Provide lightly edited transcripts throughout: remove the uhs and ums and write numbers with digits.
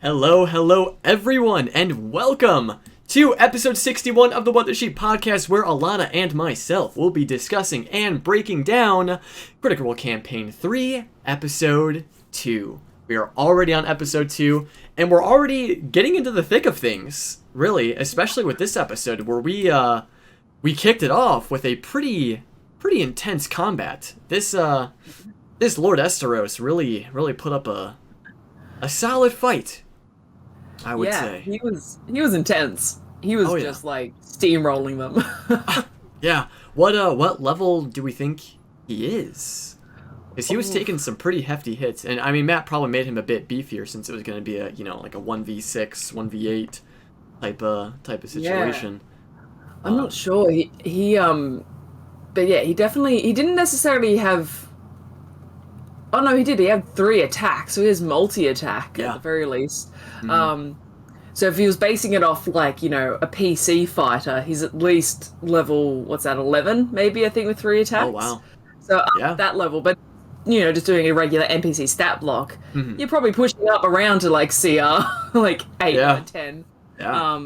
Hello everyone, and welcome to episode 61 of the What the Sheep podcast, where Alana and myself will be discussing and breaking down Critical Role Campaign 3, episode 2. We are already on episode 2, and we're already getting into the thick of things, really, especially with this episode, where we kicked it off with a pretty intense combat. This Lord Esteros really put up a solid fight, I would say. He was intense. He was just like steamrolling them. Yeah. What level do we think he is? Because he was taking some pretty hefty hits, and I mean Matt probably made him a bit beefier since it was going to be a like a 1v6, 1v8 type of situation. Yeah. I'm not sure. But yeah, he didn't necessarily have. Oh no, he did. He had 3 attacks, so he has multi-attack at the very least. Mm-hmm. So if he was basing it off like, a PC fighter, he's at least level, 11 maybe, I think, with 3 attacks. Oh wow. So up that level, but just doing a regular NPC stat block, you're probably pushing up around to like CR, like 8 or 10. Yeah.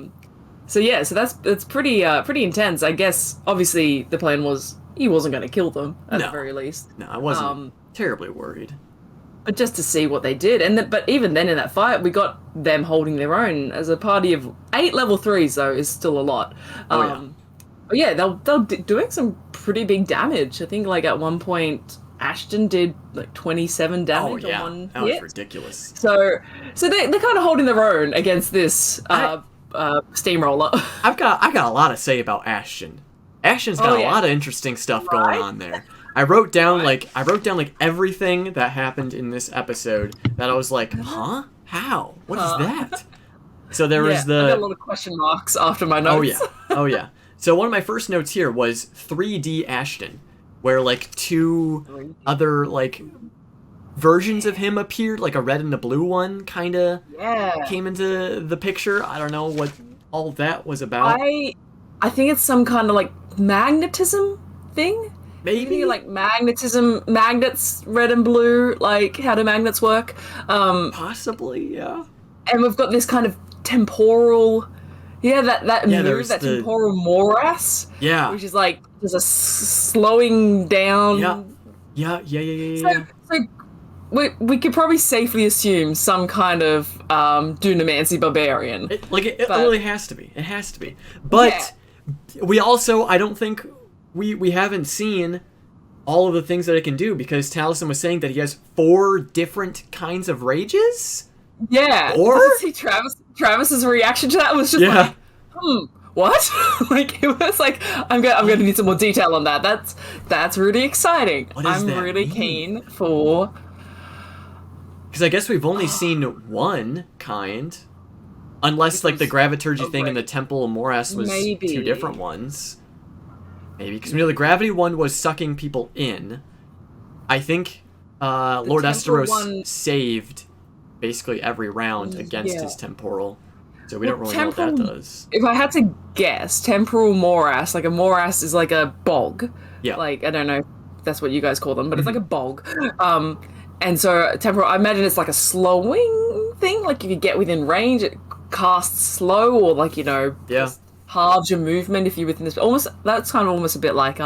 So that's pretty intense. I guess obviously the plan was he wasn't going to kill them at the very least. No, I wasn't terribly worried. But just to see what they did, but even then in that fight, we got them holding their own as a party of 8 level 3s. Though is still a lot. But yeah, they're doing some pretty big damage. I think like at one point Ashton did like 27 damage on one that hit. Was ridiculous. So they're kind of holding their own against this steamroller. I've got a lot to say about Ashton. Ashton's got a lot of interesting stuff going on there. I wrote down like everything that happened in this episode that I was like, huh? How? What is that? So there was I got a lot of question marks after my notes. Oh yeah. So one of my first notes here was 3D Ashton, where like 2 other like versions of him appeared, like a red and a blue one kinda came into the picture. I don't know what all that was about. I think it's some kind of like magnetism thing. Maybe like magnetism, magnets, red and blue, like how do magnets work? Possibly, yeah. And we've got this kind of temporal, that temporal morass. Yeah. Which is like there's a slowing down. Yeah. So we could probably safely assume some kind of Dunamancy barbarian. It really has to be. It has to be. But we also, I don't think. We haven't seen all of the things that it can do, because Taliesin was saying that he has 4 different kinds of rages? Yeah. Or? See Travis's reaction to that was just like, what? Like, it was like, I'm gonna need some more detail on that. That's really exciting. I'm really keen for... Because I guess we've only seen one kind, unless like the Graviturgy thing and the Temple of Morass was 2 different ones. Maybe, because the gravity one was sucking people in. I think Lord Esteros saved basically every round against his temporal. So we don't really know what that does. If I had to guess, temporal morass, like a morass is like a bog. Yeah. Like, I don't know if that's what you guys call them, but it's like a bog. And so temporal, I imagine it's like a slowing thing. Like if you get within range, it casts slow, or like, halves your movement if you're within this. That's kind of almost a bit like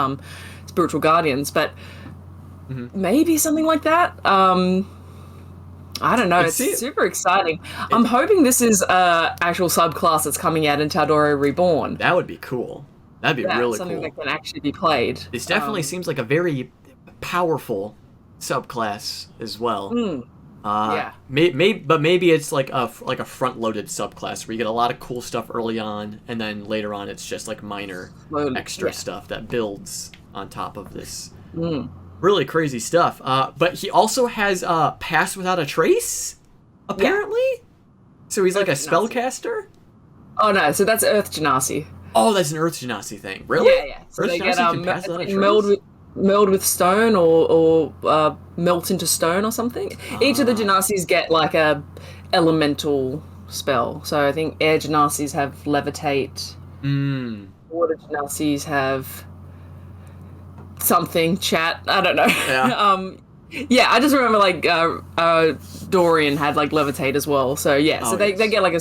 spiritual guardians, but maybe something like that. I don't know. It's super exciting. I'm hoping this is actual subclass that's coming out in Tal'Dorei Reborn. That would be cool. That'd be really something cool. That can actually be played. This definitely seems like a very powerful subclass as well. But maybe it's like a front-loaded subclass where you get a lot of cool stuff early on, and then later on it's just like minor extra stuff that builds on top of this. Really crazy stuff. But he also has Pass Without a Trace, apparently. So he's like a spellcaster. Oh no, so that's Earth Genasi. Oh, that's an Earth Genasi thing. Really? Yeah. So Earth they get meld with stone or melt into stone or something. Each of the Genasis get like a elemental spell. So I think air Genasis have levitate. Water Genasis have something, chat. I don't know. Yeah. Yeah, I just remember like Dorian had like levitate as well. So yeah, so they get like a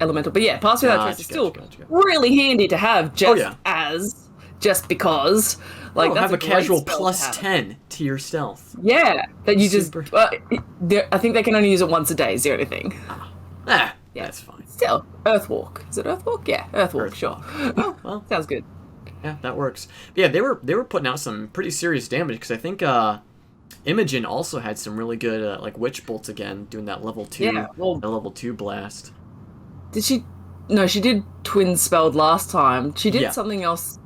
elemental. But yeah, pass without trace is still really handy to have just because like that's have a casual +10 to your stealth. Yeah, that you just I think they can only use it once a day is the only thing. Yeah, that's fine. Still, Earthwalk. Is it Earthwalk? Yeah, Earthwalk. Sure. Oh, well, sounds good. Yeah, that works. But yeah, they were putting out some pretty serious damage because I think Imogen also had some really good like witch bolts again, doing that level 2, level 2 blast. Did she? No, she did twin spelled last time. She did something else.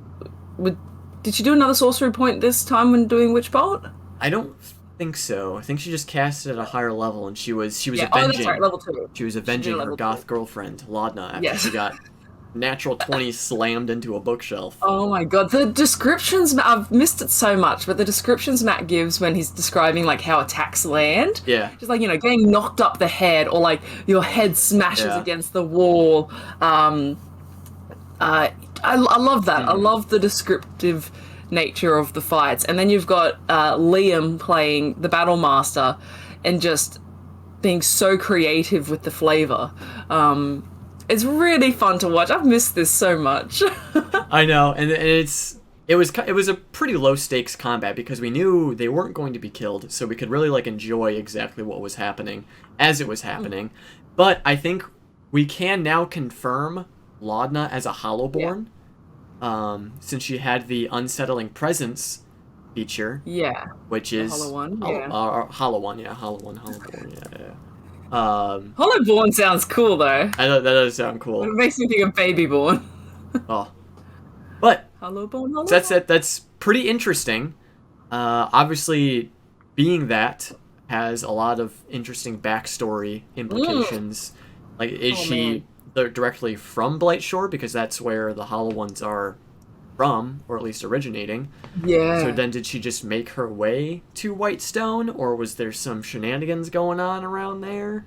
Did she do another sorcery point this time when doing witch bolt? I don't think so. I think she just cast it at a higher level, and she was avenging. Oh, that's right, level 2. She was avenging her goth girlfriend Laudna after she got natural 20 slammed into a bookshelf. Oh my god, the descriptions, I've missed it so much, but the descriptions Matt gives when he's describing like how attacks land, just like, you know, getting knocked up the head or like your head smashes against the wall. I love that. I love the descriptive nature of the fights. And then you've got Liam playing the Battle Master and just being so creative with the flavor. It's really fun to watch. I've missed this so much. I know, and it was a pretty low stakes combat because we knew they weren't going to be killed, so we could really like enjoy exactly what was happening as it was happening. But I think we can now confirm Laudna as a Hollowborn, since she had the unsettling presence feature. Yeah. Which is Hollow one. Hollowborn. Hollowborn sounds cool though. I know that does sound cool. It makes me think of Babyborn. But Hollowborn. That's pretty interesting. Obviously, being that has a lot of interesting backstory implications. Like, is she directly from Blightshore, because that's where the Hollow Ones are from, or at least originating. Yeah. So then did she just make her way to Whitestone, or was there some shenanigans going on around there?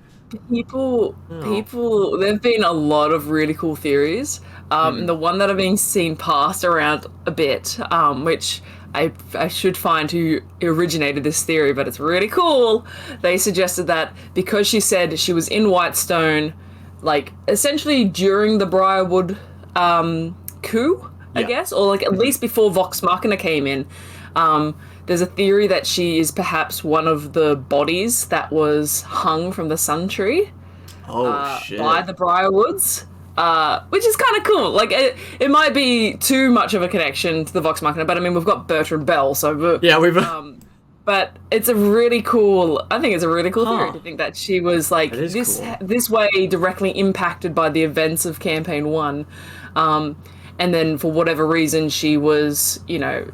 People, there've been a lot of really cool theories. And the one that I've been seen passed around a bit, which I should find who originated this theory, but it's really cool. They suggested that because she said she was in Whitestone, like, essentially during the Briarwood coup, I guess, or like at least before Vox Machina came in, there's a theory that she is perhaps one of the bodies that was hung from the Sun Tree by the Briarwoods, which is kind of cool. Like, it might be too much of a connection to the Vox Machina, but I mean, we've got Bertrand Bell, so... but it's a really cool... I think it's a really cool theory to think that she was, like, this way directly impacted by the events of Campaign 1. And then, for whatever reason, she was, you know,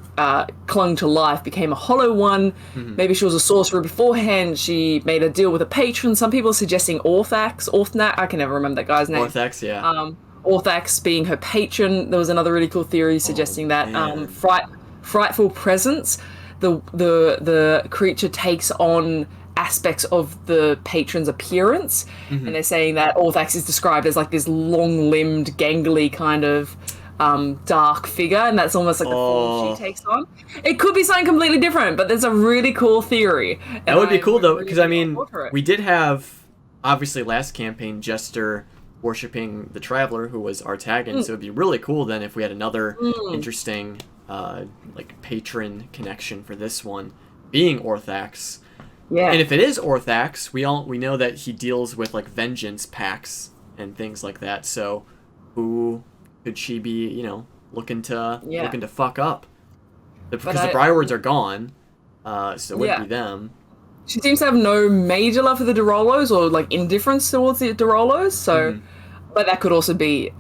clung to life, became a Hollow One. Maybe she was a sorcerer beforehand. She made a deal with a patron. Some people are suggesting Orthax, I can never remember that guy's name. Orthax, yeah. Orthax being her patron. There was another really cool theory suggesting that frightful presence, the creature takes on aspects of the patron's appearance, and they're saying that Orthax is described as like this long-limbed, gangly kind of dark figure, and that's almost like the form she takes on. It could be something completely different, but there's a really cool theory. That would be cool, though, because, I mean, we did have, obviously, last campaign, Jester worshipping the Traveler, who was Artagan, so it'd be really cool, then, if we had another interesting, like, patron connection for this one, being Orthax. Yeah. And if it is Orthax, we know that he deals with, like, vengeance pacts and things like that, so who... could she be, you know, looking to fuck up? Because the Briarwoods are gone, so it wouldn't be them. She seems to have no major love for the Derolos or like indifference towards the Derolos. So, but that could also be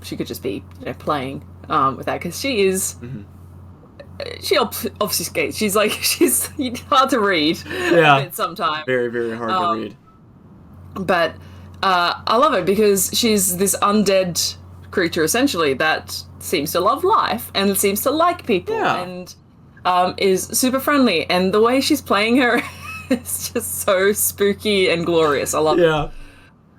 she could just be, you know, playing with that, because she is. She obfuscates. She's hard to read. Yeah, sometimes very, very hard to read. But I love it because she's this undead creature essentially that seems to love life and seems to like people and is super friendly, and the way she's playing her is just so spooky and glorious. I love it.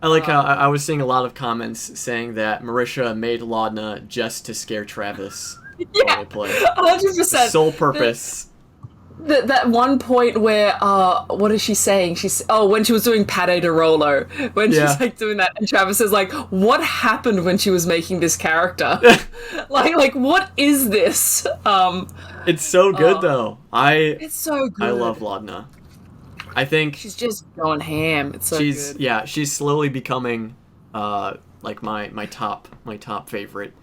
I like how I was seeing a lot of comments saying that Marisha made Laudna just to scare Travis while they play. 100%. Sole purpose. That one point where, what is she saying? When she was doing Pate de Rolo, when she's like doing that, and Travis is like, what happened when she was making this character? like, what is this? It's so good though. It's so good. I love Laudna. I think she's just going ham. It's so good. Yeah, she's slowly becoming, like my top favorite.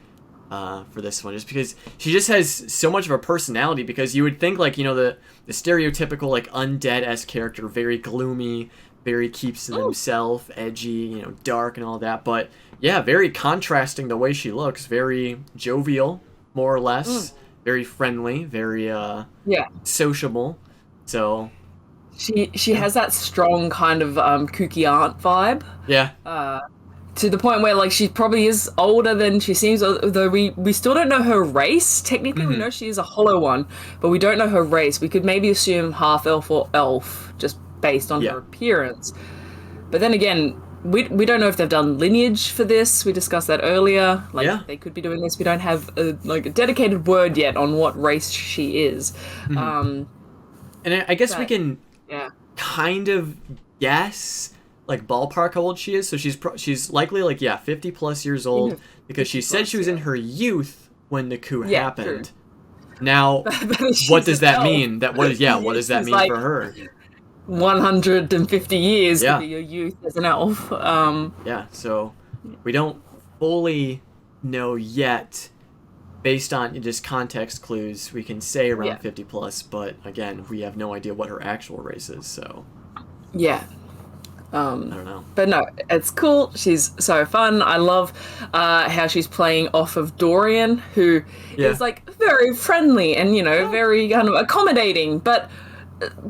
For this one, just because she just has so much of a personality. Because you would think, like, the stereotypical, like, undead-esque character, very gloomy, very keeps to himself, edgy, dark and all that. But yeah, very contrasting the way she looks. Very jovial, more or less. Very friendly, very sociable. So she has that strong kind of kooky aunt vibe. Yeah. To the point where, like, she probably is older than she seems, although we still don't know her race. Technically, we know she is a Hollow One, but we don't know her race. We could maybe assume half-elf or elf, just based on her appearance. But then again, we don't know if they've done lineage for this. We discussed that earlier. Like, they could be doing this. We don't have, a dedicated word yet on what race she is. And I guess we can kind of guess, like, ballpark how old she is. So she's likely, like, 50 plus years old, because she said she was in her youth when the coup happened. True. Now, what does that mean? What does that mean, like, for her? 150 years to be your youth as an elf. So we don't fully know yet. Based on just context clues, we can say around 50 plus, but again, we have no idea what her actual race is. So I don't know. But no, it's cool. She's so fun. I love how she's playing off of Dorian, who is, like, very friendly and, very kind of accommodating. But,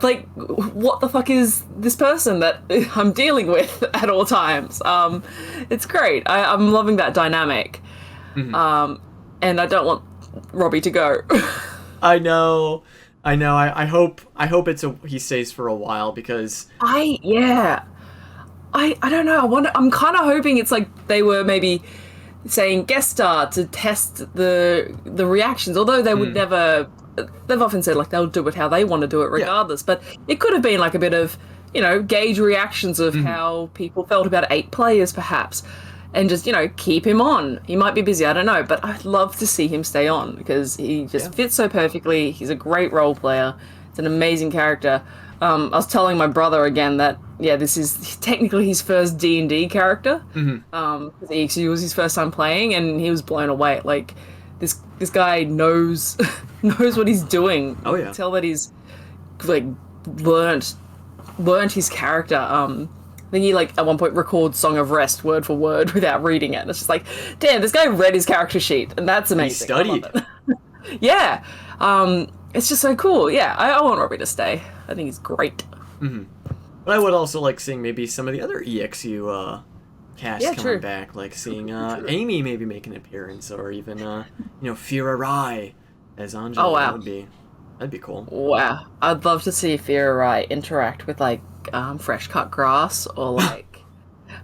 like, what the fuck is this person that I'm dealing with at all times? It's great. I'm loving that dynamic. And I don't want Robbie to go. I know. I hope he stays for a while, because I don't know. I'm kind of hoping it's like they were maybe saying guest star to test the reactions. Although they would never. They've often said, like, they'll do it how they want to do it regardless. But it could have been like a bit of, gauge reactions of how people felt about 8 players, perhaps, and just keep him on. He might be busy, I don't know, but I'd love to see him stay on, because he just fits so perfectly. He's a great role player. It's an amazing character. I was telling my brother again that this is technically his first D&D character. Because he was his first time playing, and he was blown away. Like, this guy knows what he's doing. Oh yeah. You can tell that he's, like, learned his character. I think he, like, at one point records Song of Rest word for word without reading it. And it's just like, damn, this guy read his character sheet, and that's amazing. He studied. I love it. It's just so cool. I want Robbie to stay. I think he's great. But I would also like seeing maybe some of the other EXU cast coming back, like seeing Amy maybe make an appearance, or even Fira Rai as Angela. Oh wow, that'd be cool. Wow, I'd love to see Fira Rai interact with, like, fresh cut grass, or like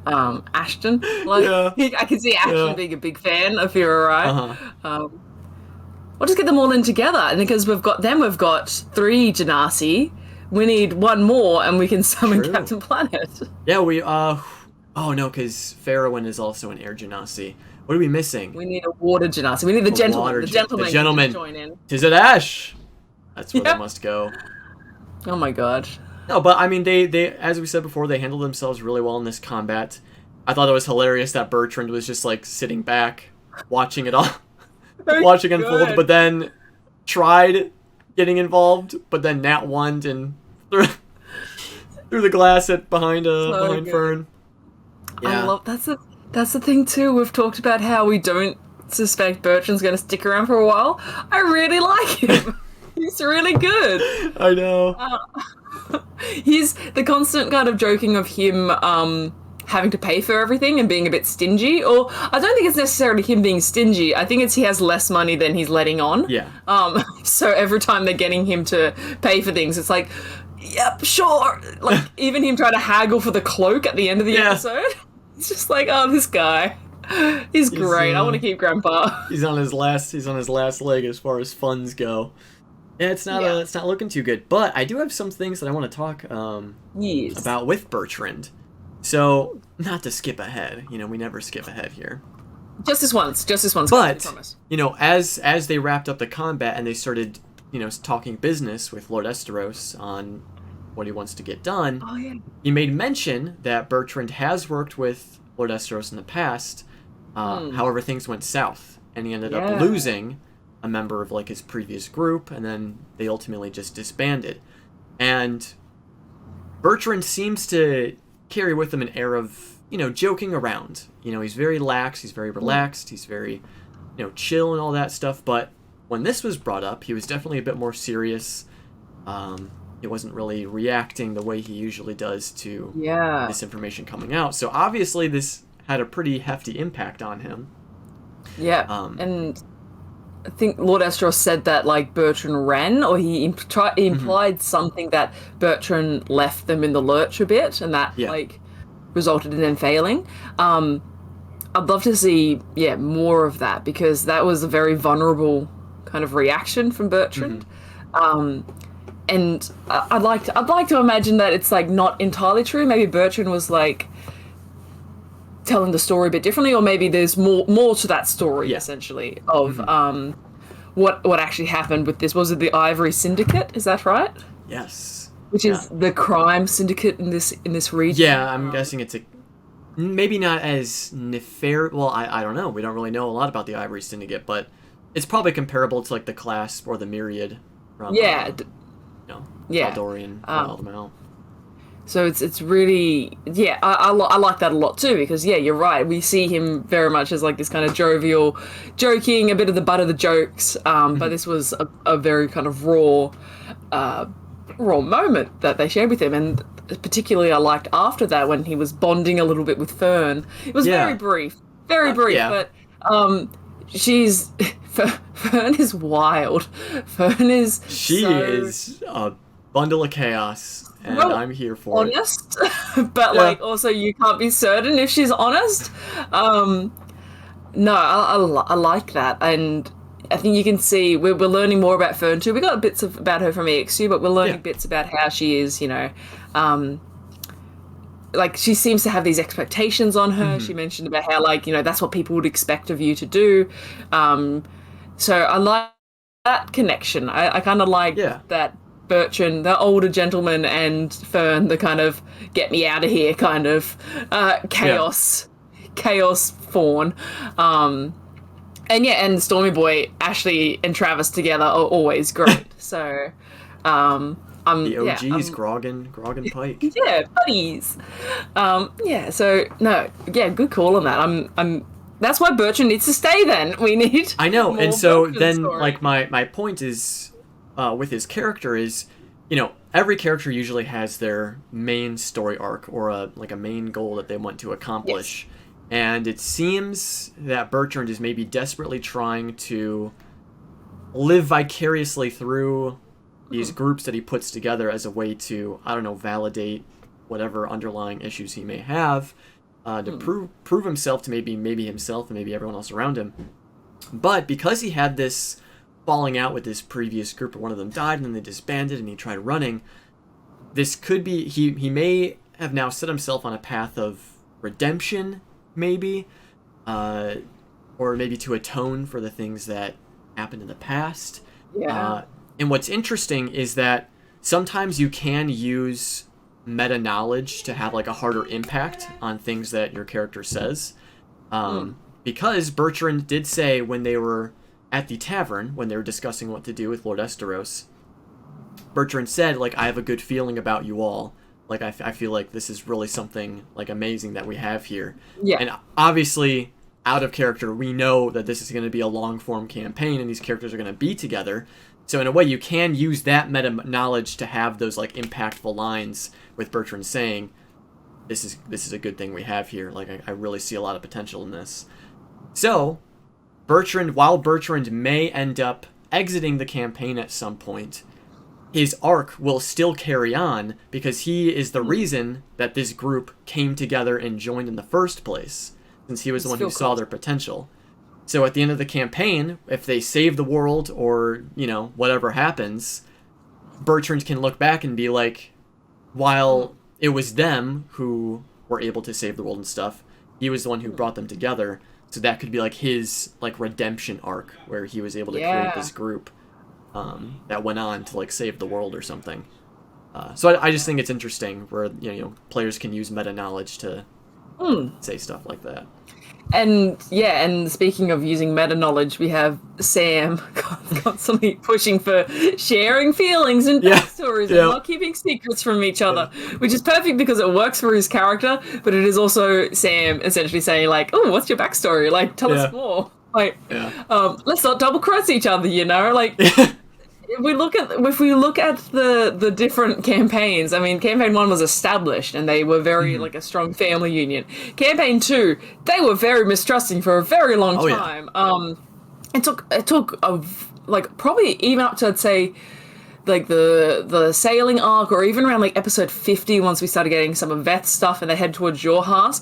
Ashton. Like, I can see Ashton being a big fan of Fira Rai. We'll just get them all in together, and because we've got 3 Genasi, we need one more, and we can summon Captain Planet. Yeah, we oh no, because Farrowyn is also an air Genasi. What are we missing? We need a water Genasi. We need the gentleman. The gentleman can join in. Tis it Ash. That's where they must go. Oh my god. No, but I mean, they as we said before, they handled themselves really well in this combat. I thought it was hilarious that Bertrand was just, like, sitting back, watching it all. Watching unfold, but then tried getting involved, but then Nat won and threw the glass behind Fern. I love that's the thing too. We've talked about how we don't suspect Bertrand's going to stick around for a while. I really like him. He's really good. I know. He's the constant kind of joking of him having to pay for everything and being a bit stingy, or I don't think it's necessarily him being stingy. I think it's he has less money than he's letting on. Yeah. So every time they're getting him to pay for things, it's like, yep, sure. Like, even him trying to haggle for the cloak at the end of the episode. It's just like, oh, this guy. He's great. I want to keep Grandpa. He's on his last leg as far as funds go. It's not looking too good. But I do have some things that I want to talk Yes. about with Bertrand. So, not to skip ahead. We never skip ahead here. Just this once, guys, But, I promise. as they wrapped up the combat and they started, talking business with Lord Esteros on what he wants to get done, Oh yeah. he made mention that Bertrand has worked with Lord Esteros in the past. However, things went south, and he ended up losing a member of his previous group, and then they ultimately just disbanded. And Bertrand seems to carry with him an air of, joking around. He's very lax, he's very relaxed, he's very, chill and all that stuff. But when this was brought up, he was definitely a bit more serious. He wasn't really reacting the way he usually does to this information coming out. So obviously this had a pretty hefty impact on him. Yeah, and I think Lord Esteros said that Bertrand ran, or he implied something that Bertrand left them in the lurch a bit, and that resulted in them failing. I'd love to see more of that, because that was a very vulnerable kind of reaction from Bertrand. And I'd like to imagine that it's not entirely true. Maybe Bertrand was telling the story a bit differently, or maybe there's more to that story essentially of what actually happened with this. Was it the Ivory Syndicate? Is that right? Yes. Which is the crime syndicate in this region. Yeah, I'm guessing it's maybe not as nefarious. Well, I don't know. We don't really know a lot about the Ivory Syndicate, but it's probably comparable to the Clasp or the Myriad from Eldorian Wild Mount. So it's really I like that a lot too, because you're right, we see him very much as this kind of jovial, joking, a bit of the butt of the jokes, but this was a very kind of raw moment that they shared with him, and particularly I liked after that when he was bonding a little bit with Fern. It was very brief, but she's Fern is wild. Fern is is a bundle of chaos, and I'm here for honest, but also you can't be certain if she's honest. No, I like that, and I think you can see we're learning more about Fern too. We got bits about her from EXU, but we're learning bits about how she is. She seems to have these expectations on her. She mentioned about how that's what people would expect of you to do. So I like that connection. I kind of like that Bertrand, the older gentleman, and Fern, the kind of get me out of here kind of chaos fawn. And Stormy Boy, Ashley and Travis together are always great. So the OGs, Grogan Pike. Yeah, buddies. So no, good call on that. I'm that's why Bertrand needs to stay then. We need I know, and so Bertrand then story. my point is with his character is, every character usually has their main story arc or a main goal that they want to accomplish. Yes. And it seems that Bertrand is maybe desperately trying to live vicariously through these groups that he puts together as a way to, validate whatever underlying issues he may have, to prove himself to maybe himself and maybe everyone else around him. But because he had this falling out with this previous group, or one of them died and then they disbanded and he tried running, this could be, he may have now set himself on a path of redemption, maybe, or maybe to atone for the things that happened in the past. And what's interesting is that sometimes you can use meta knowledge to have a harder impact on things that your character says, because Bertrand did say when they were at the tavern, when they were discussing what to do with Lord Esteros, Bertrand said, I have a good feeling about you all. I feel like this is really something amazing that we have here. And obviously, out of character, we know that this is going to be a long form campaign and these characters are going to be together. So in a way, you can use that meta knowledge to have those impactful lines with Bertrand saying, "This is a good thing we have here. I really see a lot of potential in this." So, while Bertrand may end up exiting the campaign at some point, his arc will still carry on because he is the reason that this group came together and joined in the first place, since he was the one who saw their potential. So at the end of the campaign, if they save the world or, you know, whatever happens, Bertrand can look back and be like, while it was them who were able to save the world and stuff, he was the one who brought them together. So that could be like his like redemption arc where he was able to create this group that went on to like save the world or something. So I just think it's interesting where you know players can use meta knowledge to say stuff like that. And and speaking of using meta knowledge, we have Sam constantly pushing for sharing feelings and backstories and not keeping secrets from each other, which is perfect because it works for his character, but it is also Sam essentially saying like, "Oh, what's your backstory? Like, tell us more. Like, let's not double cross each other, you know? Like." If we look at the different campaigns, I mean, campaign 1 was established and they were very like a strong family union. Campaign 2, they were very mistrusting for a very long time. It took like probably even up to I'd say like the sailing arc, or even around like episode 50 once we started getting some of Veth's stuff and they head towards Jorhas.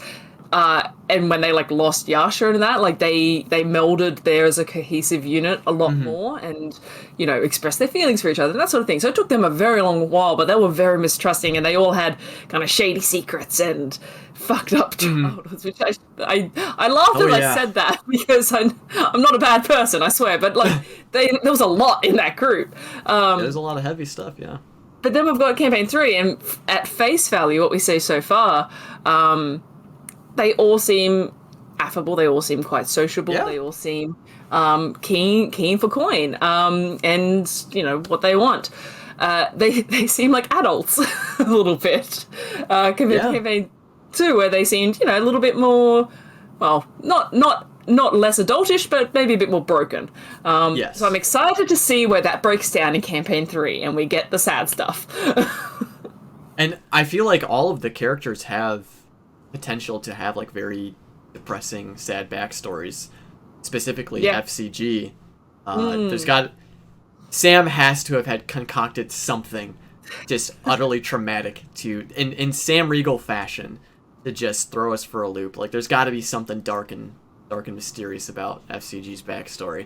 And when they like lost Yasha and that, like they melded there as a cohesive unit a lot more, and you know expressed their feelings for each other and that sort of thing. So it took them a very long while, but they were very mistrusting, and they all had kind of shady secrets and fucked up childhoods. Which I laughed as I said that because I'm not a bad person, I swear, but like there was a lot in that group. There's a lot of heavy stuff, But then we've got campaign 3, and at face value, what we see so far. They all seem affable. They all seem quite sociable. They all seem keen for coin, and you know what they want. They seem like adults a little bit compared to campaign 2, where they seemed a little bit more, well, not less adultish, but maybe a bit more broken. So I'm excited to see where that breaks down in campaign 3, and we get the sad stuff. And I feel like all of the characters have potential to have like very depressing, sad backstories. Specifically, FCG. Sam has to have had concocted something just utterly traumatic to, in Sam Riegel fashion, to just throw us for a loop. Like, there's got to be something dark and mysterious about FCG's backstory.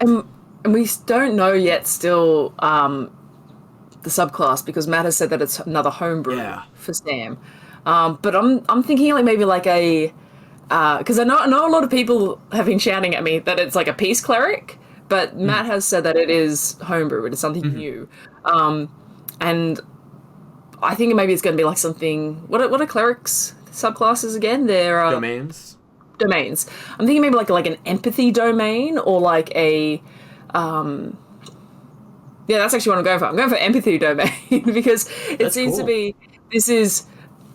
And we don't know yet still the subclass, because Matt has said that it's another homebrew for Sam. But I'm thinking like maybe like a because I know a lot of people have been shouting at me that it's like a peace cleric, but Matt has said that it is homebrew. It is something new, and I think maybe it's going to be like something. What are clerics subclasses again? They're domains. Domains. I'm thinking maybe like an empathy domain, or like a that's actually what I'm going for. I'm going for empathy domain because it seems to be this is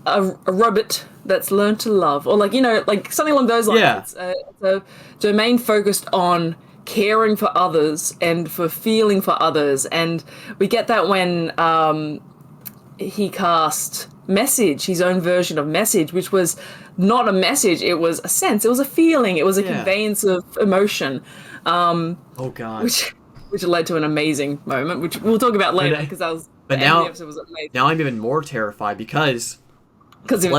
a robot that's learned to love, or like like something along those lines. It's a domain focused on caring for others and for feeling for others, and we get that when he cast Message, his own version of Message, which was not a message, it was a sense, it was a feeling, it was a conveyance of emotion. Oh god. Which led to an amazing moment, which we'll talk about later, because that was the end of the episode was amazing. Now I'm even more terrified because let's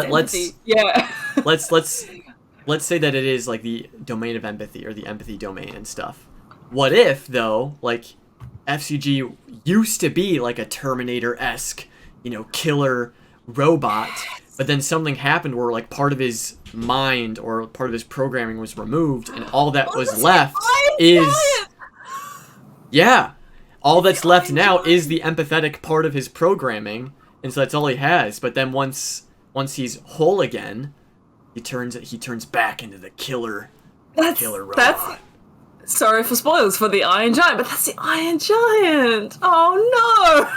say that it is like the domain of empathy, or the empathy domain and stuff. What if though, like, FCG used to be like a Terminator-esque, killer robot, but then something happened where like part of his mind or part of his programming was removed, and all that was left is all that's left now is the empathetic part of his programming, and so that's all he has. But then once he's whole again, he turns back into the killer robot. Sorry for spoilers for the Iron Giant, but that's the Iron Giant. Oh no!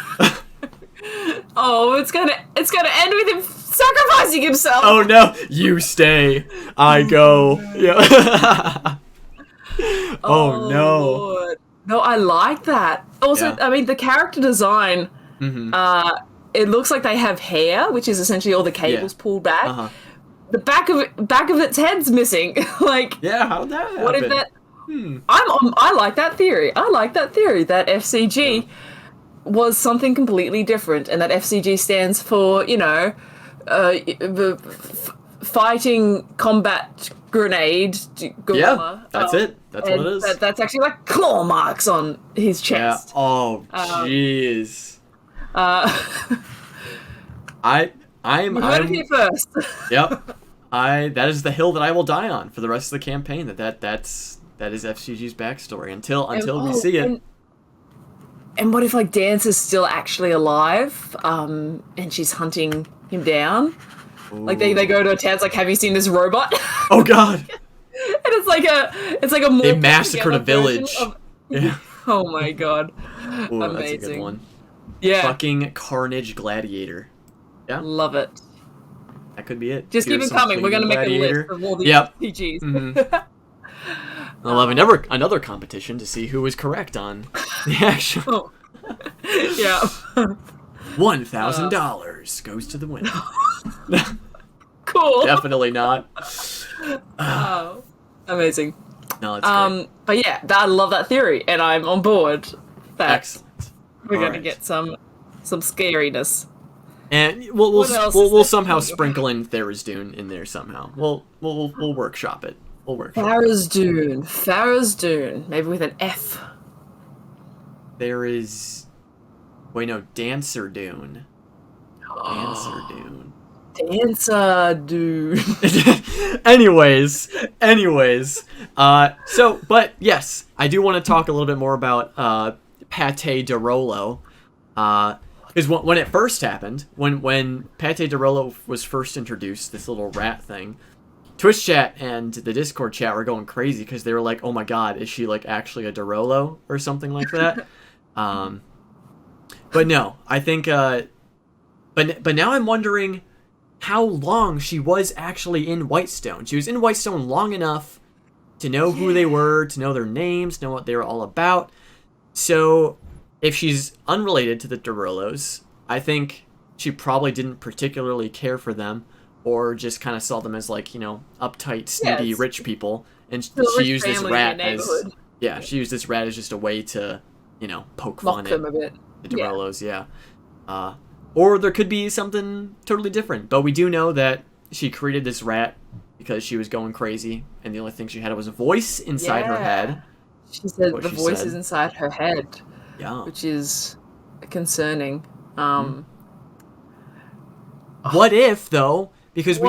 Oh, it's gonna end with him sacrificing himself. Oh no! You stay, I go. Yeah. Oh no! Lord. No, I like that. Also, I mean, the character design. It looks like they have hair, which is essentially all the cables pulled back. The back of its head's missing. Like, how'd that happen? What if that? I like that theory. That FCG was something completely different, and that FCG stands for fighting, combat, grenade gorilla. Yeah, that's it. That's what it is. That's actually like claw marks on his chest. Yeah. Oh, jeez. I'm You heard it here first. Yep. That is the hill that I will die on for the rest of the campaign. That is FCG's backstory until we see it. And what if like Dance is still actually alive, and she's hunting him down? Ooh. Like they go to a town. It's like, have you seen this robot? Oh God! And it's like a more they massacred a village. Yeah. Oh my God! Ooh, amazing. That's a good one. Yeah. Fucking Carnage Gladiator. Yeah. Love it. That could be it. Just keep it coming. We're gonna make a list of all these PGs. Mm-hmm. I'll have another competition to see who was correct on the actual. Yeah. $1,000 goes to the winner. Cool. Definitely not. Oh, amazing. No, it's great. But yeah, I love that theory, and I'm on board. Excellent. We're gonna get some scariness. And we'll somehow sprinkle in Tharizdun in there somehow. We'll workshop it. We'll workshop Tharizdun. Maybe with an F. There is... Wait, no. Dancer Dune. Dancer Dune. Anyways. But yes, I do want to talk a little bit more about Pate de Rollo. Because when it first happened, when Pate de Rollo was first introduced, this little rat thing, Twitch chat and the Discord chat were going crazy because they were like, "Oh my God, is she like actually a de Rollo or something like that?" But no, I think. But now I'm wondering how long she was actually in Whitestone. She was in Whitestone long enough to know who they were, to know their names, know what they were all about. So if she's unrelated to the de Rollos, I think she probably didn't particularly care for them, or just kind of saw them as like, uptight, snooty, rich people, and she used this rat as she used this rat as just a way to, poke fun at the de Rollos, or there could be something totally different. But we do know that she created this rat because she was going crazy, and the only thing she had was a voice inside her head. She said the voice is inside her head. Yeah, which is concerning. What if though? Because if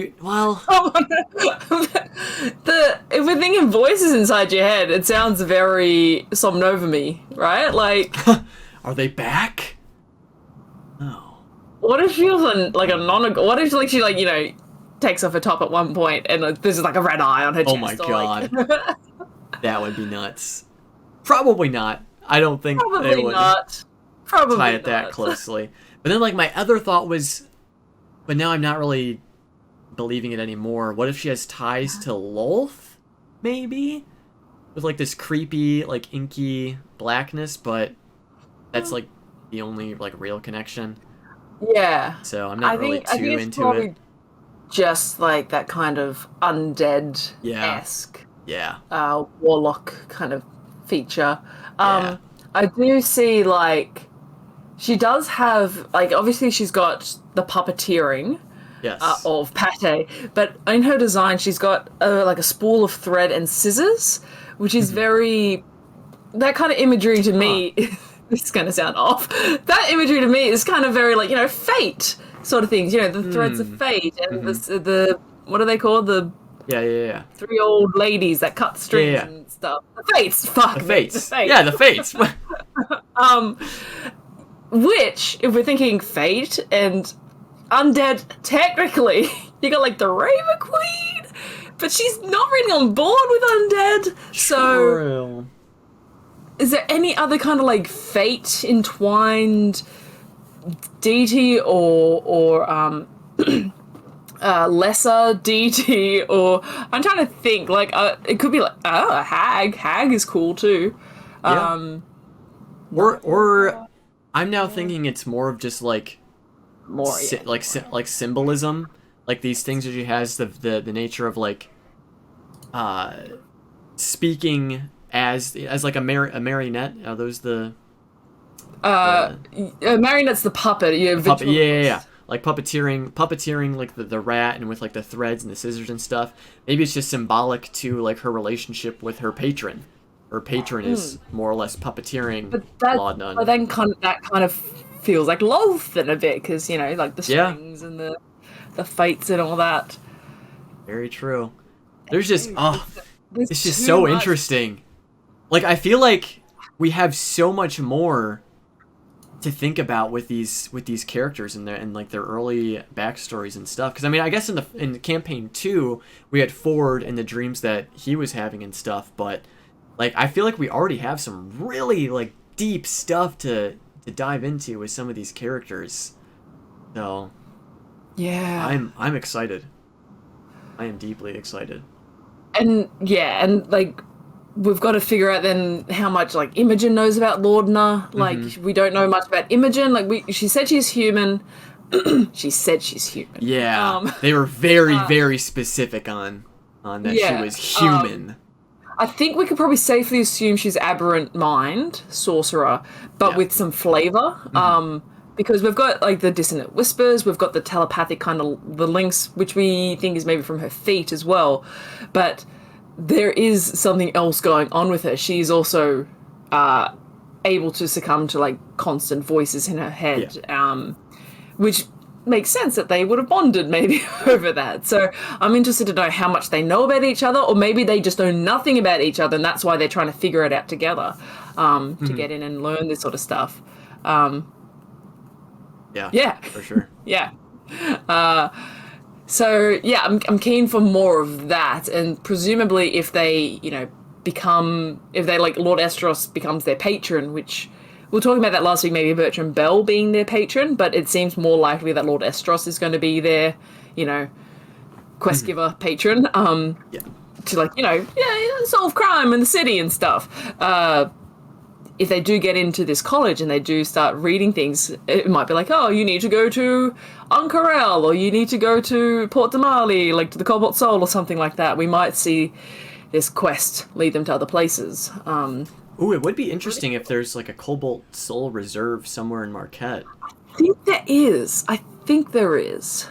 we're thinking voices inside your head, it sounds very Somnova-me, right? Like, are they back? No. What if she was like a non? What if like she takes off her top at one point and there's like a red eye on her chest? Oh my God, that would be nuts. Probably not. I don't think they would tie it that closely. But then like my other thought was, but now I'm not really believing it anymore. What if she has ties to Lolth? Maybe? With like this creepy, like inky blackness, but that's like the only like real connection. Yeah. So I'm not really too into it. Just like that kind of undead-esque. Yeah. Warlock kind of feature. I do see like she does have like obviously she's got the puppeteering of Pate, but in her design she's got like a spool of thread and scissors, which is very that kind of imagery to me. This is going to sound off. That imagery to me is kind of very like fate sort of things. The threads of fate and the what are they called? The three old ladies that cut strings and stuff. The fates. Fuck. The fates. Yeah, the fates. Which, if we're thinking fate and undead, technically, you got like the Raven Queen, but she's not really on board with undead. So, is there any other kind of like fate entwined deity or lesser deity, or I'm trying to think like it could be like a hag. Hag is cool too. Or I'm now thinking it's more of just like like symbolism, like these things that she has the nature of like speaking as like a marionette. Are those the marionette's the puppet? Puppet. Yeah. like puppeteering like the rat and with like the threads and the scissors and stuff. Maybe it's just symbolic to like her relationship with her patron. Her patron is more or less puppeteering Laudnan. But then that kind of feels like Lothan a bit, because, you know, like the strings and the fates and all that. Very true. There's just it's just so interesting. Like, I feel like we have so much more to think about with these characters and like their early backstories and stuff. Because I mean, I guess in campaign 2 we had Ford and the dreams that he was having and stuff, but like I feel like we already have some really like deep stuff to dive into with some of these characters. So yeah, I'm excited. I am deeply excited. And like we've got to figure out then how much like Imogen knows about Laudna. Like we don't know much about Imogen. Like she said she's human. She said she's human. Yeah, they were very specific on that she was human. I think we could probably safely assume she's aberrant mind sorcerer, but with some flavor. Because we've got like the dissonant whispers, we've got the telepathic kind of the links, which we think is maybe from her feet as well, but there is something else going on with her. She's also able to succumb to like constant voices in her head, which makes sense that they would have bonded maybe over that. So I'm interested to know how much they know about each other, or maybe they just know nothing about each other and that's why they're trying to figure it out together to get in and learn this sort of stuff. Yeah, for sure. So yeah, I'm keen for more of that, and presumably if they, you know, like Lord Esteros becomes their patron, which we were talking about that last week, maybe Bertrand Bell being their patron, but it seems more likely that Lord Esteros is going to be their, you know, quest giver patron, to like, you know, solve crime in the city and stuff. If they do get into this college and they do start reading things, it might be like, oh, you need to go to Ankarel, or you need to go to Port Damali, like to the Cobalt Soul or something like that. We might see this quest lead them to other places. Ooh, it would be interesting if there's like a Cobalt Soul reserve somewhere in Marquette. I think there is.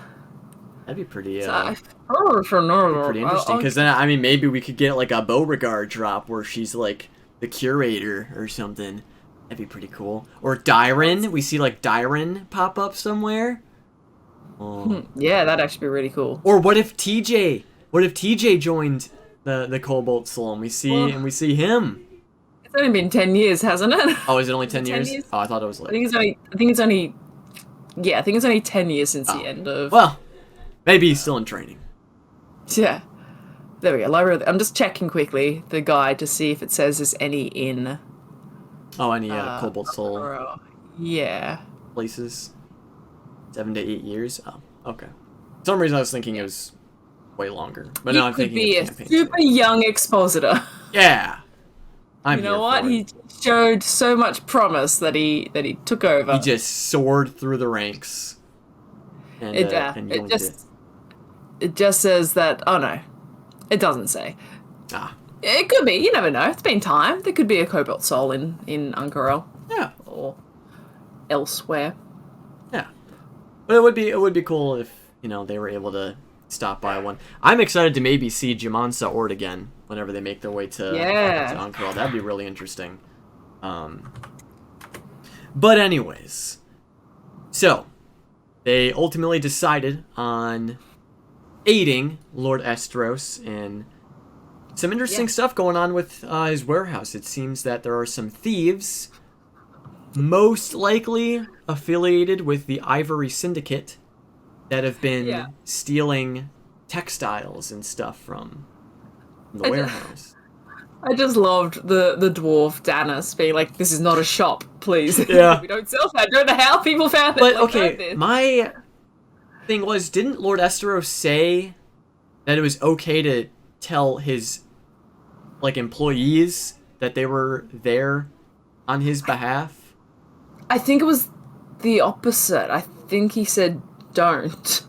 That'd be pretty, pretty interesting, because then, I mean, maybe we could get like a Beauregard drop where she's like the curator or something. That'd be pretty cool. Or Dyren. We see like Dyren pop up somewhere. Oh. Yeah, that'd actually be really cool. Or what if TJ joined the Cobalt Soul and we see him? It's only been 10 years, hasn't it? Oh, is it only 10 years? Oh, I thought it was like... I think it's only 10 years since the end of... Well, maybe he's still in training. Yeah. There we go. I'm just checking quickly the guide to see if it says there's any in... Oh, any Cobalt Soul... Yeah. Places. 7 to 8 years? Oh, okay. For some reason I was thinking it was way longer. But now I'm thinking it could be a super young expositor. Yeah. You know what? He showed so much promise that he took over. He just soared through the ranks. And, it just says that. Oh no, it doesn't say. It could be. You never know. It's been time. There could be a Cobalt Soul in Ankarel. Yeah. Or elsewhere. Yeah. But it would be cool if, you know, they were able to stop by one. I'm excited to maybe see Jamansa Ord again whenever they make their way to Ankarel. That'd be really interesting. But anyways, so they ultimately decided on aiding Lord Esteros, and some interesting stuff going on with his warehouse. It seems that there are some thieves, most likely affiliated with the Ivory Syndicate, that have been stealing textiles and stuff from the warehouse. I just loved the dwarf Danis being like, "This is not a shop, please." Yeah. We don't sell that. I don't know how people found it. But okay, my thing was, didn't Lord Esteros say that it was okay to tell his like employees that they were there on his behalf? I think it was the opposite. I think he said don't.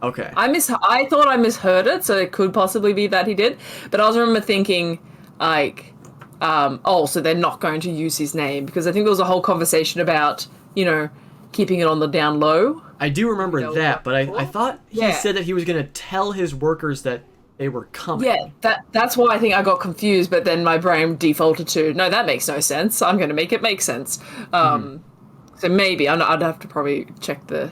Okay. I thought I misheard it, so it could possibly be that he did. But I also remember thinking, like, so they're not going to use his name, because I think there was a whole conversation about, you know, keeping it on the down low. I do remember that, but I thought he said that he was going to tell his workers that they were coming. Yeah, that's why I think I got confused, but then my brain defaulted to, no, that makes no sense. I'm going to make it make sense. So maybe I'd have to probably check the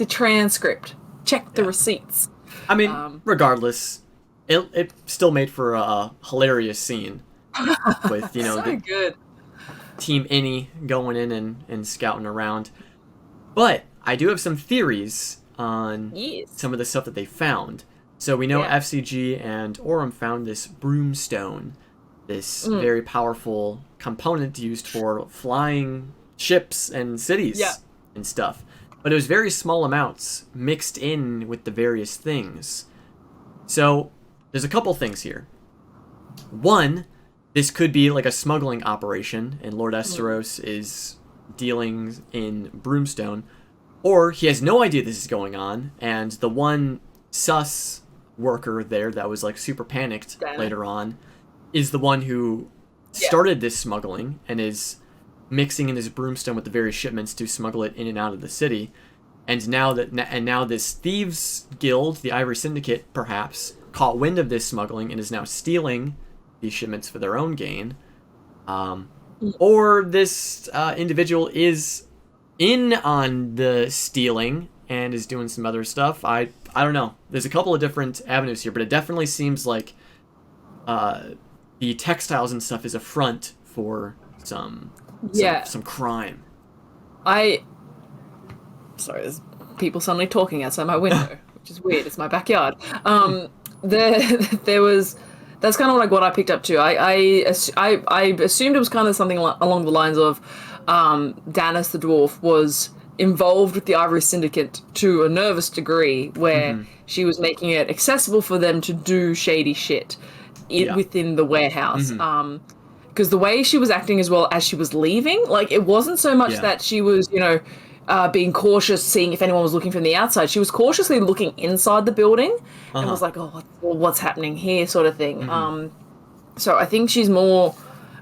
transcript, check the receipts. I mean, regardless, it still made for a hilarious scene with, you know, so good. Team Innie going in and scouting around. But I do have some theories on some of the stuff that they found. So we know FCG and Orem found this broomstone, this very powerful component used for flying ships and cities and stuff. But it was very small amounts mixed in with the various things. So there's a couple things here. One, this could be like a smuggling operation, and Lord Esteros is dealing in broomstone. Or he has no idea this is going on, and the one sus worker there that was like super panicked later on is the one who started this smuggling and is mixing in his broomstone with the various shipments to smuggle it in and out of the city. And now this thieves guild, the Ivory Syndicate, perhaps caught wind of this smuggling and is now stealing these shipments for their own gain. Or this individual is in on the stealing and is doing some other stuff. I don't know. There's a couple of different avenues here, but it definitely seems like the textiles and stuff is a front for some crime. Sorry, there's people suddenly talking outside my window, which is weird. It's my backyard. There was. That's kind of like what I picked up too. I assumed it was kind of something along the lines of Danis the dwarf was involved with the Ivory Syndicate to a nervous degree where she was making it accessible for them to do shady shit within the warehouse. Because the way she was acting as well as she was leaving, like, it wasn't so much that she was, being cautious, seeing if anyone was looking from the outside. She was cautiously looking inside the building and was like, oh, what's happening here, sort of thing. So I think she's more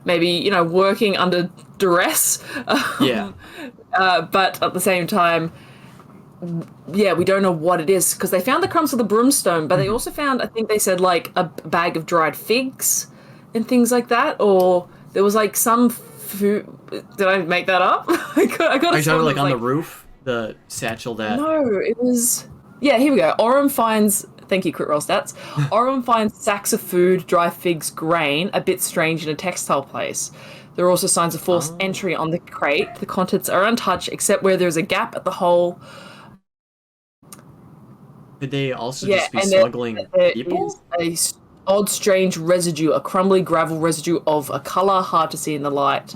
maybe, working under duress. But at the same time, we don't know what it is, because they found the crumbs of the broomstone, but they also found, I think they said, like, a bag of dried figs and things like that, or there was, like, some food. Did I make that up? I got Are you talking like on the roof? The satchel that... No, it was... Yeah, here we go. Orem finds... Thank you, crit roll stats. Orem finds sacks of food, dry figs, grain, a bit strange in a textile place. There are also signs of forced entry on the crate. The contents are untouched, except where there's a gap at the hole. Could they also just be smuggling people? Is a odd, strange residue, a crumbly gravel residue of a colour hard to see in the light.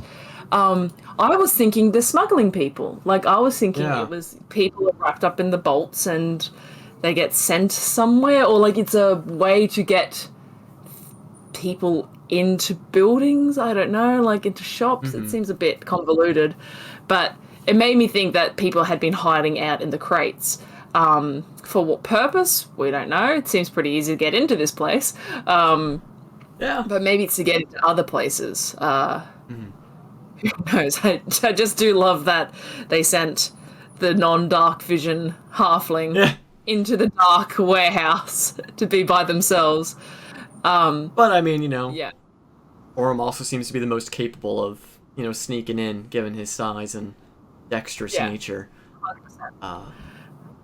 I was thinking they're smuggling people. Like, I was thinking it was people are wrapped up in the bolts and they get sent somewhere, or like it's a way to get people into buildings. I don't know, like into shops. It seems a bit convoluted, but it made me think that people had been hiding out in the crates. For what purpose? We don't know. It seems pretty easy to get into this place. But maybe it's to get into other places. Who knows? I just do love that they sent the non-dark vision halfling into the dark warehouse to be by themselves. But I mean, Orem also seems to be the most capable of, sneaking in, given his size and dexterous nature. 100%.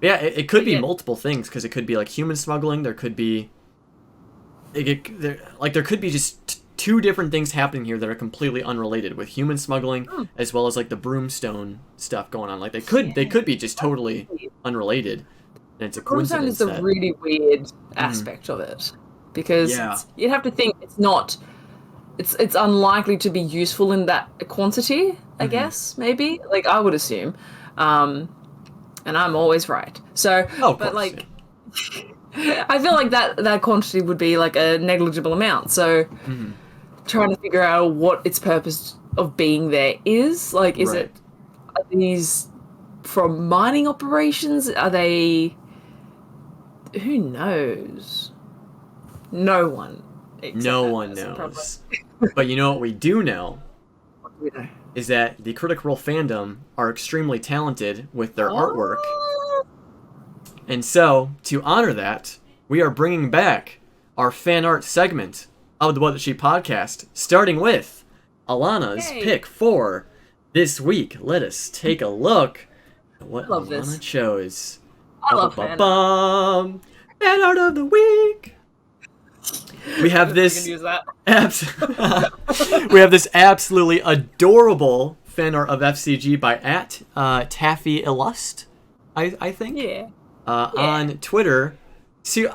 It could be multiple things, because it could be like human smuggling. There could be, there could be just two different things happening here that are completely unrelated, with human smuggling as well as like the broomstone stuff going on. Like they could be just totally unrelated, and it's a coincidence. Broomstone is the really weird aspect of it, because you'd have to think it's unlikely to be useful in that quantity. I guess maybe, like, I would assume. And I'm always right. So, I feel like that quantity would be like a negligible amount. So, trying to figure out what its purpose of being there is. Like, are these from mining operations? Are they... Who knows? No one. No one knows. But you know what we do know? What do we know? Is that the Critical Role fandom are extremely talented with their artwork. And so, to honor that, we are bringing back our fan art segment of the What the Sheep podcast, starting with Alana's pick for this week. Let us take a look at what Alana chose. I love fan art. Fan art of the week. We have this. Use that. We have this absolutely adorable fan art of FCG by Taffy Illust, I think. Yeah. On Twitter. See,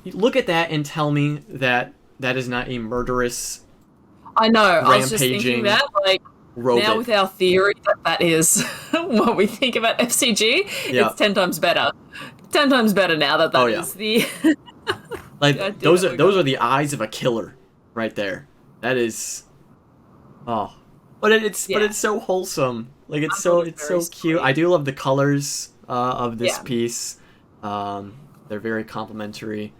look at that and tell me that is not a murderous. I know. I was just thinking that, like, robot. Now with our theory that is what we think about FCG, it's 10 times better. 10 times better now that is the. Like those are the eyes of a killer, right there. That is. Oh, but it's so wholesome. Like it's so cute. Sweet. I do love the colors of this piece. They're very complimentary.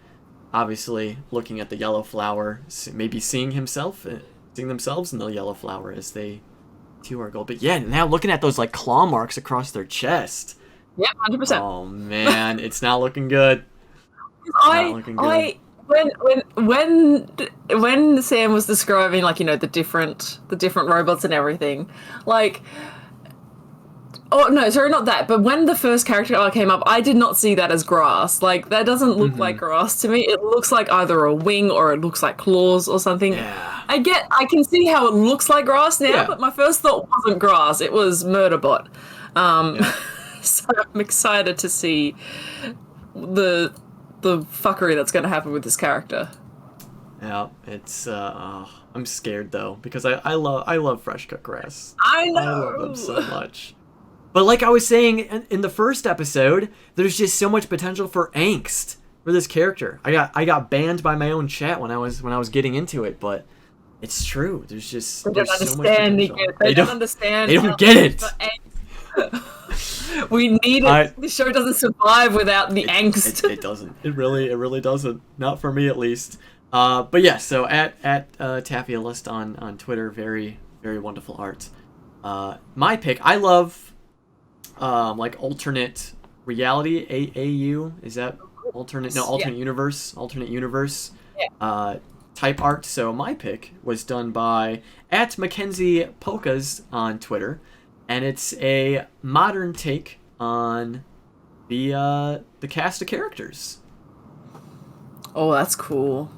Obviously, looking at the yellow flower, maybe seeing themselves in the yellow flower as they too are gold. But yeah, now looking at those like claw marks across their chest. Yeah, 100%. Oh man, it's not looking good. When Sam was describing, like, the different robots and everything, like. Oh, no, sorry, not that. But when the first character art came up, I did not see that as grass. Like, that doesn't look like grass to me. It looks like either a wing or it looks like claws or something. Yeah. I can see how it looks like grass now, but my first thought wasn't grass. It was Murderbot. So I'm excited to see the fuckery that's going to happen with this character. Yeah, it's, I'm scared, though, because I love fresh cut grass. I know! I love them so much. But like I was saying in the first episode, there's just so much potential for angst for this character. I got banned by my own chat when I was getting into it, but it's true. There's so much potential. They don't understand. They don't get it. We need it. The show doesn't survive without the angst. It doesn't. It really doesn't. Not for me, at least. But yeah. So at Taffy Illust on Twitter, very very wonderful art. My pick. I love. Like alternate reality, AU, is that alternate universe type art. So my pick was done by @Mackenzie Polkas on Twitter, and it's a modern take on the cast of characters. Oh, that's cool.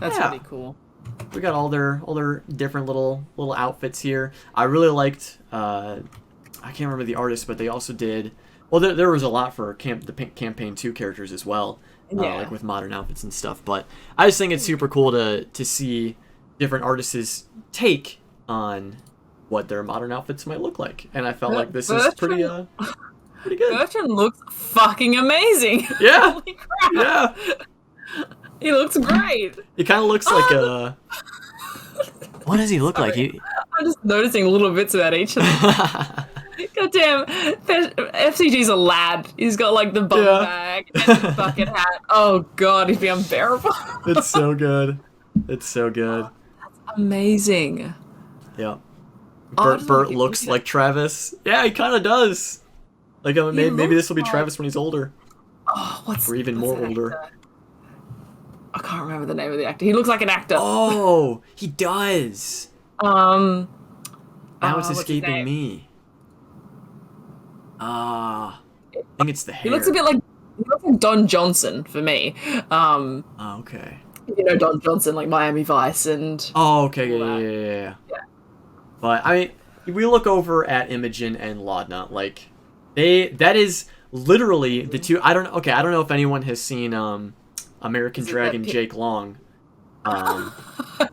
That's really cool. We got all their different little outfits here. I really liked I can't remember the artist, but they also did. Well, there was a lot for the campaign 2 characters as well, like with modern outfits and stuff. But I just think it's super cool to see different artists' take on what their modern outfits might look like, and I felt like this is pretty good. Bertrand looks fucking amazing. Yeah, Holy crap. Yeah. He looks great. He kind of looks like a. What does he look like? I'm just noticing little bits about each of them. Goddamn, FCG's a lad. He's got like the bum bag and the bucket hat. Oh god, he'd be unbearable. It's so good. It's so good. That's amazing. Yeah. Bert looks like Travis. Yeah, he kind of does. Like maybe this will be Travis when he's older. Oh, or even more older. I can't remember the name of the actor. He looks like an actor. Oh, he does. Now it's escaping me. I think it's the hair. He looks a bit like Don Johnson for me. Okay. You know Don Johnson, like Miami Vice and. Oh, okay, yeah. But I mean, we look over at Imogen and Laudna, like that is literally the two. I don't know if anyone has seen American Dragon Jake Long.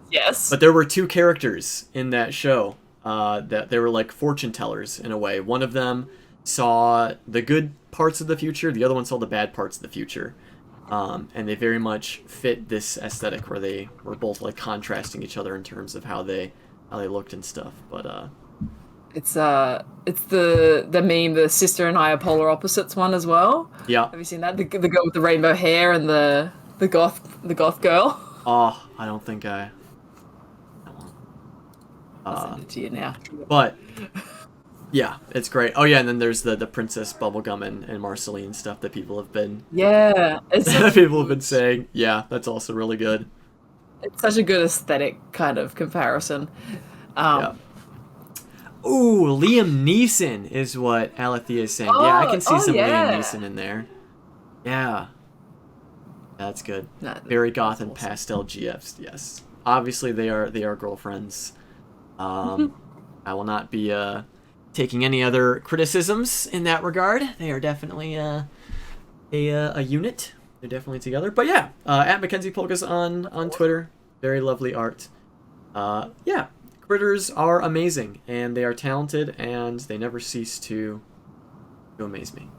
Yes. But there were two characters in that show that they were like fortune tellers in a way. One of them saw the good parts of the future, the other one saw the bad parts of the future. And they very much fit this aesthetic where they were both like contrasting each other in terms of how they looked and stuff. But it's the meme, the sister and I are polar opposites one as well. Yeah. Have you seen that? The girl with the rainbow hair and the goth girl. Oh, I don't think I'll send it to you now. But Yeah, it's great. Oh yeah, and then there's the Princess Bubblegum and Marceline stuff that people have been It's so people have been saying. Yeah, that's also really good. It's such a good aesthetic kind of comparison. Yeah. Ooh, Liam Neeson is what Alethea is saying. Yeah, I can see some Liam Neeson in there. Yeah. That's good. Very goth and awesome. Pastel GFs, yes. Obviously they are girlfriends. I will not be taking any other criticisms in that regard. They are definitely a unit. They're definitely together. But yeah, at Mackenzie Polkas on Twitter. Very lovely art. Yeah. Critters are amazing, and they are talented, and they never cease to amaze me.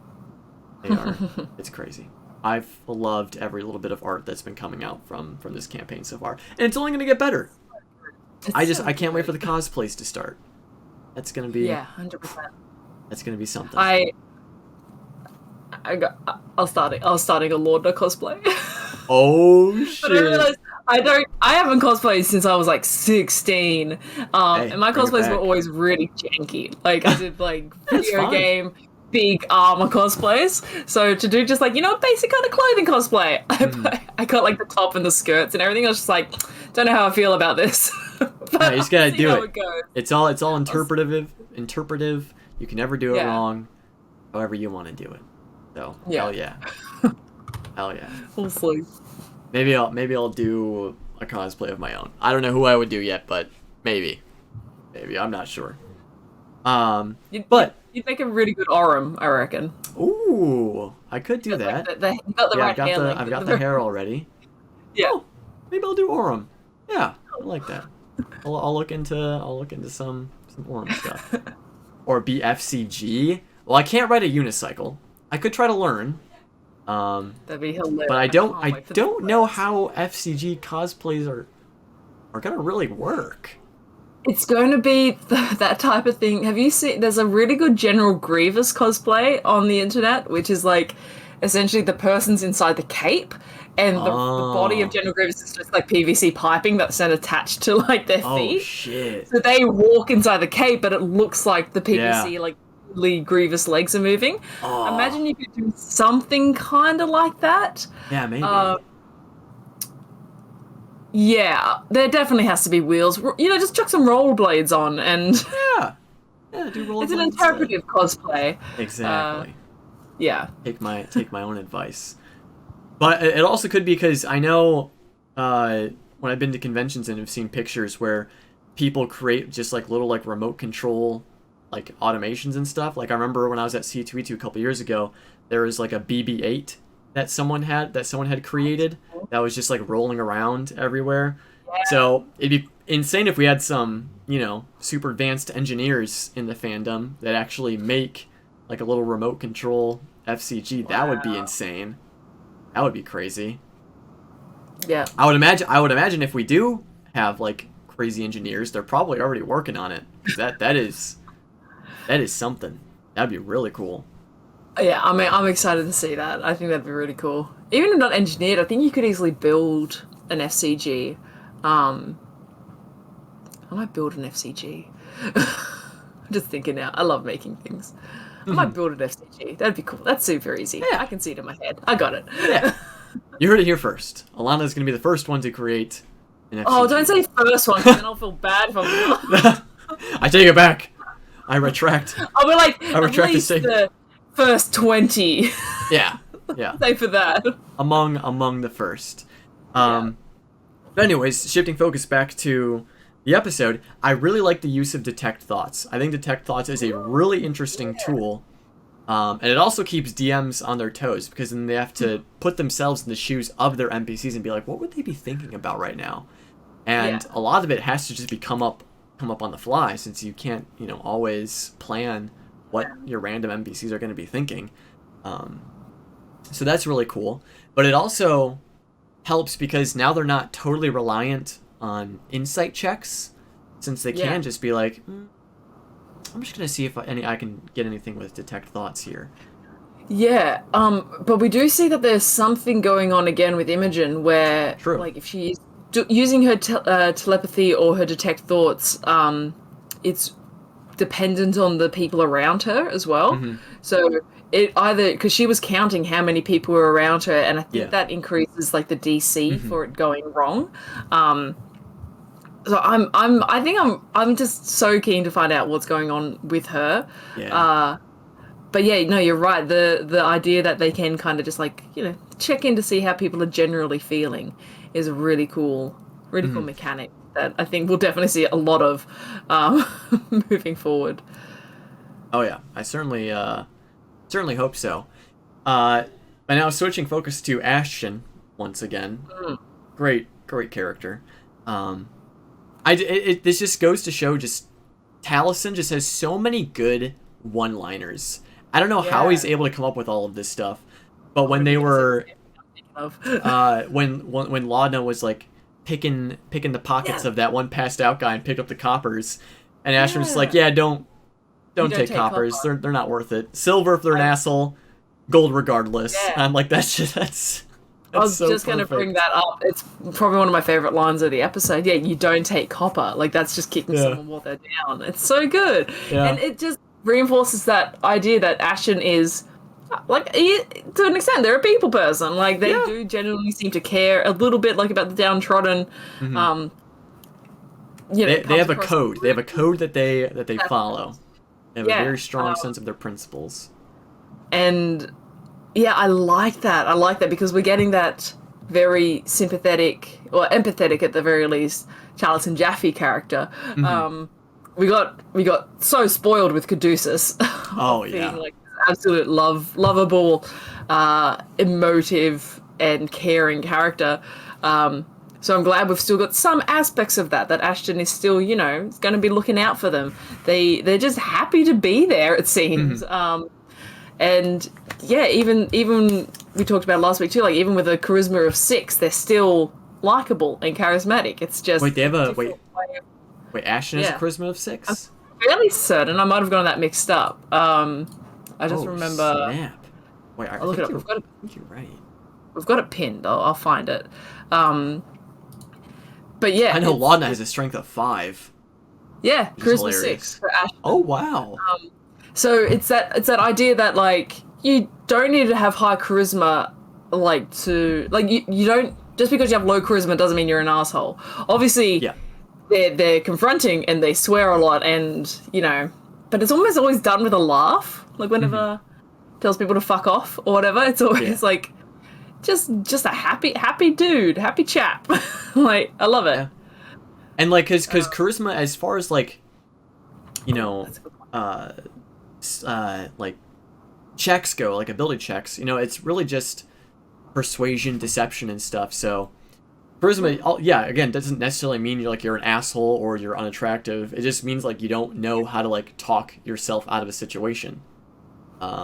They are. It's crazy. I've loved every little bit of art that's been coming out from this campaign so far, and it's only going to get better. I can't wait for the cosplays to start. That's going to be 100%. That's going to be something. I was starting a Lorda cosplay. Oh shit! But I realized I haven't cosplayed since I was like 16. And my cosplays were always really janky. Like I did like video game big armor cosplays. So to do just like, basic kind of clothing cosplay. I got like the top and the skirts and everything. I was just like, don't know how I feel about this. But you just gotta do it. It's all interpretive. You can never do it wrong. However you want to do it. So hell yeah. Hell yeah. We'll see. Maybe I'll do a cosplay of my own. I don't know who I would do yet, but maybe I'm not sure. But you'd make a really good Orem, I reckon. Ooh, I could do that. You got the right hair. I've got the hair already. Yeah. Oh, maybe I'll do Orem. Yeah, I like that. I'll look into some Orem stuff. Or BFCG. Well, I can't ride a unicycle. I could try to learn. That'd be hilarious. But I don't know how FCG cosplays are gonna really work. It's going to be that type of thing. Have you seen? There's a really good General Grievous cosplay on the internet, which is like essentially the person's inside the cape, and the body of General Grievous is just like PVC piping that's then attached to like their feet. Oh shit! So they walk inside the cape, but it looks like the PVC like Grievous legs are moving. Imagine you could do something kind of like that. Yeah, maybe. Yeah, there definitely has to be wheels. Just chuck some rollerblades on and do rollerblades. It's an interpretive cosplay. Exactly. Yeah. Take my own advice. But it also could be because I know when I've been to conventions and have seen pictures where people create just like little like remote control like automations and stuff. Like I remember when I was at C3E2 a couple years ago, there was like a BB-8 that someone had created that was just like rolling around everywhere. Yeah. So it'd be insane if we had some, super advanced engineers in the fandom that actually make like a little remote control FCG. Wow. That would be insane. That would be crazy. Yeah. I would imagine if we do have like crazy engineers, they're probably already working on it. That is something. That'd be really cool. Yeah, I mean, I'm excited to see that. I think that'd be really cool. Even if not engineered, I think you could easily build an FCG. I might build an FCG. I'm just thinking now. I love making things. I might build an FCG. That'd be cool. That's super easy. Yeah. I can see it in my head. I got it. Yeah. You heard it here first. Alana's going to be the first one to create an FCG. Oh, don't say first one, because then I'll feel bad if I'm not. I take it back. I retract. I'll be like, I retract the first 20. Yeah. Say for that. Among the first. But anyways, shifting focus back to the episode, I really like the use of Detect Thoughts. I think Detect Thoughts is a really interesting tool. And it also keeps DMs on their toes, because then they have to put themselves in the shoes of their NPCs and be like, what would they be thinking about right now? And a lot of it has to just be come up on the fly, since you can't, always plan what your random NPCs are going to be thinking. So that's really cool. But it also helps because now they're not totally reliant on insight checks, since they can just be like, I'm just going to see if I can get anything with Detect Thoughts here. Yeah, but we do see that there's something going on again with Imogen where, like, if she's using her telepathy or her Detect Thoughts, there's dependent on the people around her as well. Mm-hmm. So it either, because she was counting how many people were around her, and I think that increases like the DC for it going wrong. So I'm just so keen to find out what's going on with her. Yeah. But yeah, no, you're right. The idea that they can kind of just like, you know, check in to see how people are generally feeling is a really cool mechanic that I think we'll definitely see a lot of moving forward. Oh yeah, I certainly hope so. And now switching focus to Ashton once again. Great character. This just goes to show just Taliesin just has so many good one-liners. I don't know how he's able to come up with all of this stuff, but when they were when Laudna was like picking the pockets of that one passed out guy and picked up the coppers, and Ashton was like, don't take coppers. Copper. They're not worth it. Silver if they're an asshole, gold regardless. Yeah. I'm like, that's I was so just going to bring that up. It's probably one of my favorite lines of the episode. Yeah, you don't take copper. Like, that's just kicking someone while they're down. It's so good. Yeah. And it just reinforces that idea that Ashton is, like, to an extent, they're a people person. Like, they do genuinely seem to care a little bit, like, about the downtrodden. Mm-hmm. You know, they have a code. They have a code that they follow. They have a very strong sense of their principles. And yeah, I like that. I like that because we're getting that very sympathetic, or empathetic at the very least, Taliesin Jaffe character. Mm-hmm. We got so spoiled with Caduceus. Oh yeah, being like absolute lovable, emotive, and caring character. So I'm glad we've still got some aspects of that Ashton is still, you know, going to be looking out for them. They're just happy to be there, it seems. Mm-hmm. And yeah, even we talked about last week too, like even with a charisma of 6, they're still likable and charismatic. It's just wait, Ashton has a charisma of 6? I'm fairly certain. I might have gotten that mixed up. I just remember. Snap. Wait, I'll look it up. I think you're right. We've got it pinned. I'll find it. But yeah, I know Laudna has a strength of 5. Yeah, charisma 6 for Ashton. Oh wow. So it's that idea that like you don't need to have high charisma, like to like you don't, just because you have low charisma doesn't mean you're an asshole. Obviously, they're confronting and they swear a lot, and you know, but it's almost always done with a laugh. Like whenever tells people to fuck off or whatever, it's always like just a happy dude, happy chap. Like I love it. Yeah. And like cause charisma, as far as like, you know, like checks go, like ability checks, you know, it's really just persuasion, deception, and stuff. So charisma, again, doesn't necessarily mean you're an asshole or you're unattractive. It just means like you don't know how to like talk yourself out of a situation.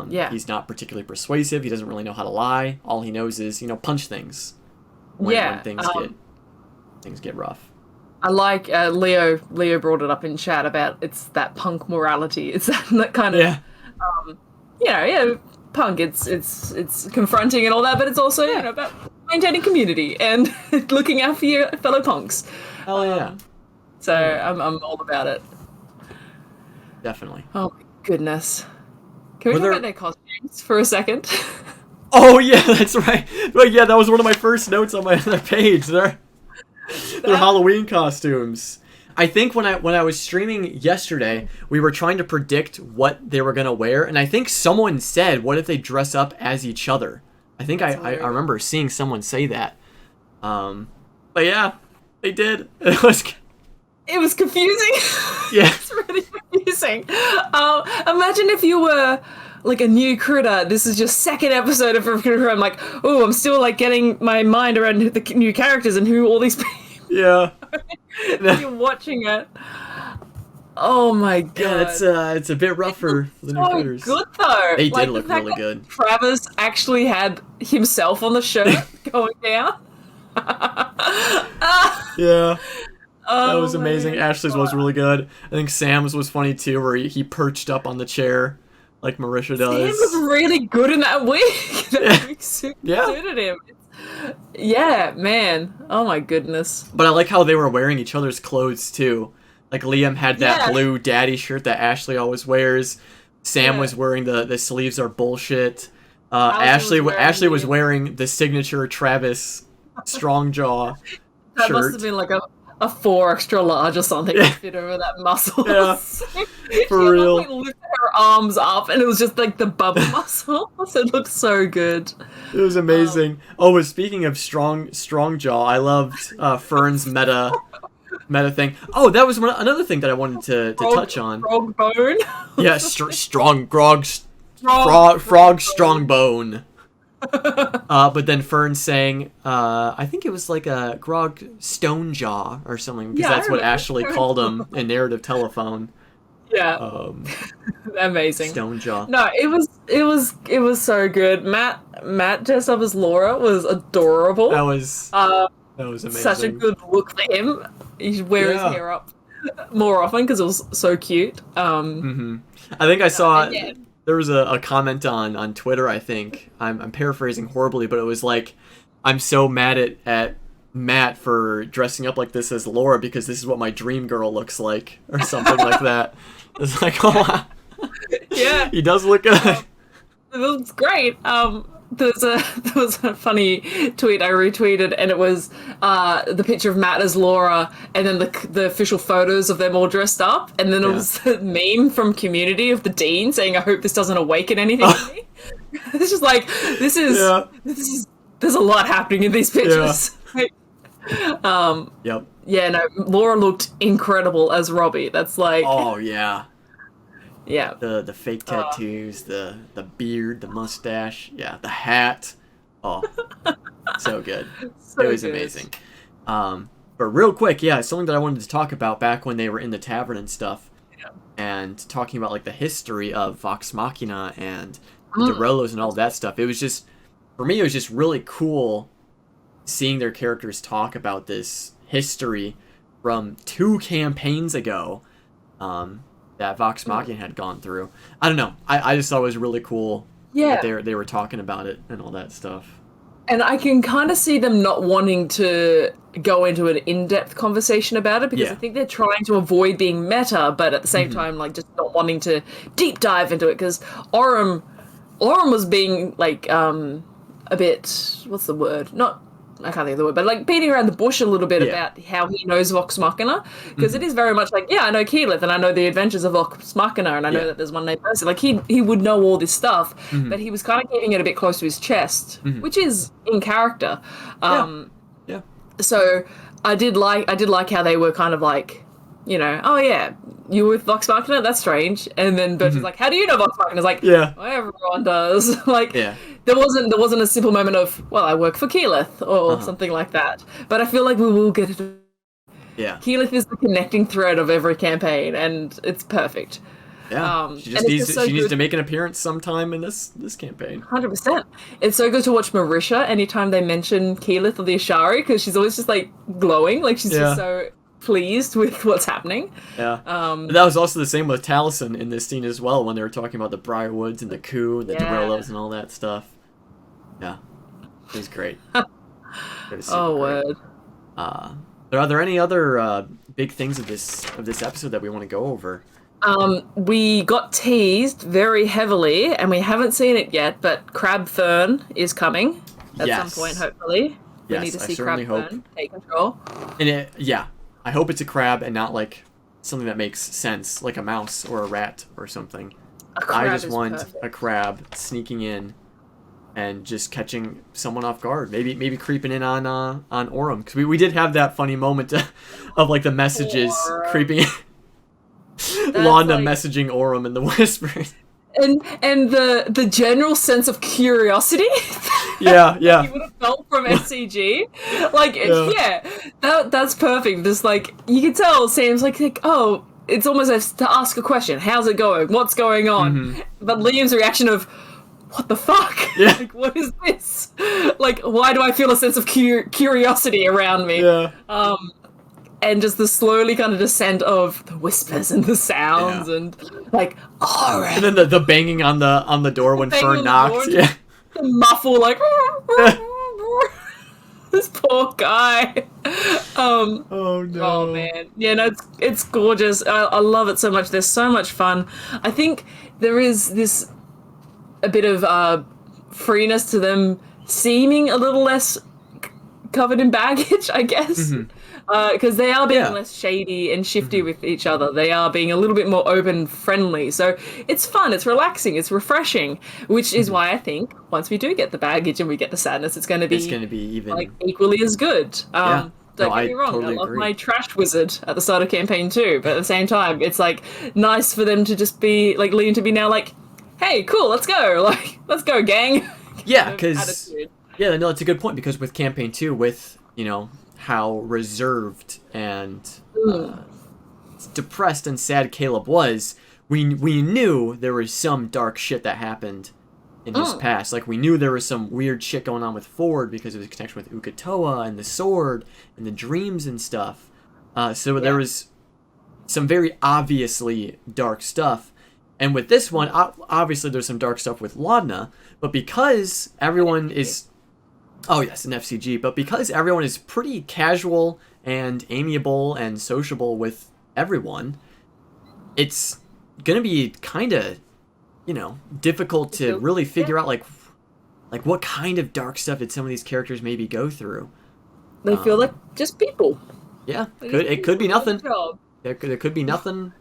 He's not particularly persuasive. He doesn't really know how to lie. All he knows is, you know, punch things when things get rough. I like Leo brought it up in chat about it's that punk morality. It's that kind of punk. It's confronting and all that, but it's also you know, about maintaining community and looking out for your fellow punks. Hell yeah! So I'm all about it. Definitely. Oh my goodness! Can we talk about their costumes for a second? Oh yeah, that's right. But yeah, that was one of my first notes on my other page. They're Halloween costumes. I think when I was streaming yesterday, we were trying to predict what they were gonna wear, and I think someone said, "What if they dress up as each other?" I think I remember seeing someone say that. But yeah, they did. It was confusing. Yeah, it's really confusing. Imagine if you were like a new critter. This is your second episode of Critter. I'm like, oh, I'm still like getting my mind around the new characters and who all these people. Yeah. You're watching it. Oh my god. Yeah, it's a bit rough for the new critters. Good though. They did look really good. Travis actually had himself on the shirt going down. Yeah. That was amazing. Ashley's was really good. I think Sam's was funny too, where he perched up on the chair like Marisha does. Sam was really good in that wig. That wig suited him. Yeah, man. Oh my goodness. But I like how they were wearing each other's clothes too. Like Liam had that blue daddy shirt that Ashley always wears. Sam was wearing the sleeves are bullshit. Ashley was wearing the signature Travis Strongjaw that shirt. Must have been like a 4 extra large or something to fit over that muscle. Yeah, for real. She lifted her arms up, and it was just like the bubble muscle. So it looked so good. It was amazing. But speaking of Strongjaw, I loved Fern's meta thing. Oh, that was another thing that I wanted to touch on. Frog bone. Yeah, frog strong bone. But then Fern saying, I think it was like a Grog Stonejaw or something, because that's what Ashley called him in narrative telephone. Yeah. Amazing. Stonejaw. No, it was so good. Matt dressed up as Laura was adorable. That was amazing. Such a good look for him. He should wear his hair up more often because it was so cute. I think I saw there was a comment on Twitter, I think. I'm paraphrasing horribly, but it was like, I'm so mad at Matt for dressing up like this as Laura because this is what my dream girl looks like, or something like that. It's like, oh wow. Yeah. He does look good. It looks great. There was a funny tweet I retweeted, and it was the picture of Matt as Laura, and then the official photos of them all dressed up, and then it was a meme from Community of the Dean saying, "I hope this doesn't awaken anything in me." It's just like this is there's a lot happening in these pictures. Yep. Yeah, no, Laura looked incredible as Robbie. That's like, oh yeah. Yeah. The fake tattoos, the beard, the mustache, the hat. Oh, so good. It was amazing. But real quick, something that I wanted to talk about back when they were in the tavern and stuff, and talking about like the history of Vox Machina and the Rolos and all that stuff. It was just, for me, it was just really cool seeing their characters talk about this history from 2 campaigns ago. That Vox Machina had gone through. I don't know. I just thought it was really cool that they were talking about it and all that stuff. And I can kind of see them not wanting to go into an in-depth conversation about it, because I think they're trying to avoid being meta, but at the same time, like, just not wanting to deep dive into it, because Orem was being, like, a bit, what's the word? I can't think of the word, but like beating around the bush a little bit about how he knows Vox Machina, because it is very much like, I know Keyleth and I know the adventures of Vox Machina, and I know that there's one named Percy. Like he would know all this stuff, but he was kind of keeping it a bit close to his chest, which is in character. So I did like how they were kind of like, oh yeah, you were with Vox Machina? That's strange. And then Bertrand's like, how do you know Vox Machina? It's like, well, everyone does. Like, there wasn't a simple moment of, well, I work for Keyleth or something like that. But I feel like we will get it. Yeah. Keyleth is the connecting thread of every campaign, and it's perfect. Yeah, she needs to make an appearance sometime in this campaign. 100%. It's so good to watch Marisha anytime they mention Keyleth or the Ashari, because she's always just like glowing, like she's just so pleased with what's happening. Yeah. That was also the same with Taliesin in this scene as well, when they were talking about the Briarwoods and the coup and the Dorellos and all that stuff. Yeah. It was great. It was word. Are there any other big things of this episode that we want to go over? We got teased very heavily, and we haven't seen it yet, but Crab Fern is coming at some point, hopefully. We need to see Crab Fern take control. And I hope it's a crab and not like something that makes sense, like a mouse or a rat or something. I just want a crab sneaking in and just catching someone off guard. Maybe creeping in on Orem, because we did have that funny moment of like the messages creeping in. Londa messaging Orem in the whispers. And the general sense of curiosity that you would have felt from SCG. Like, that's perfect. Just like, you can tell Sam's like, oh, it's almost as to ask a question. How's it going? What's going on? But Liam's reaction of, what the fuck? Yeah. Like, what is this? Like, why do I feel a sense of curiosity around me? Yeah. And just the slowly kind of descent of the whispers and the sounds and like, and then the banging on the door when Fern knocks. The muffle like this poor guy. Oh no. Oh man, yeah, no, it's gorgeous. I love it so much. There's so much fun. I think there is this a bit of freeness to them seeming a little less covered in baggage, I guess, because they are being less shady and shifty with each other. They are being a little bit more open, friendly. So it's fun, it's relaxing, it's refreshing, which is why I think once we do get the baggage and we get the sadness, it's going to be even like equally as good. Don't get me wrong, totally I love agree. my trash wizard at the start of campaign 2, but at the same time, it's like nice for them to just be like Liam to be now like, hey, cool, let's go, like let's go, gang. Yeah, because yeah, no, it's a good point because with campaign 2, with how reserved and depressed and sad Caleb was, we knew there was some dark shit that happened in his past. Like, we knew there was some weird shit going on with Ford because of his connection with Uk'otoa and the sword and the dreams and stuff. So there was some very obviously dark stuff. And with this one, obviously there's some dark stuff with Laudna, but because everyone is... Oh, yes, an FCG. But because everyone is pretty casual and amiable and sociable with everyone, it's going to be kind of, difficult to really figure out, like what kind of dark stuff did some of these characters maybe go through. They feel like just people. Yeah, it could be nothing. There could be nothing.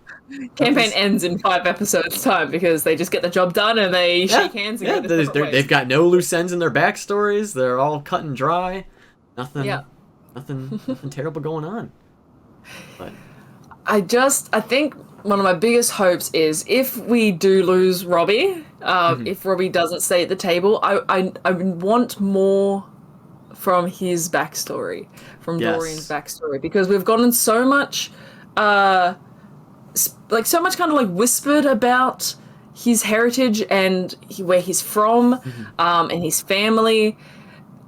Campaign ends in 5 episodes time because they just get the job done and they shake hands and go their separate ways. They've got no loose ends in their backstories. They're all cut and dry. Nothing terrible going on. But I think one of my biggest hopes is if we do lose Robbie, if Robbie doesn't stay at the table, I want more from his backstory, from Dorian's backstory, because we've gotten so much kind of like whispered about his heritage and where he's from, and his family,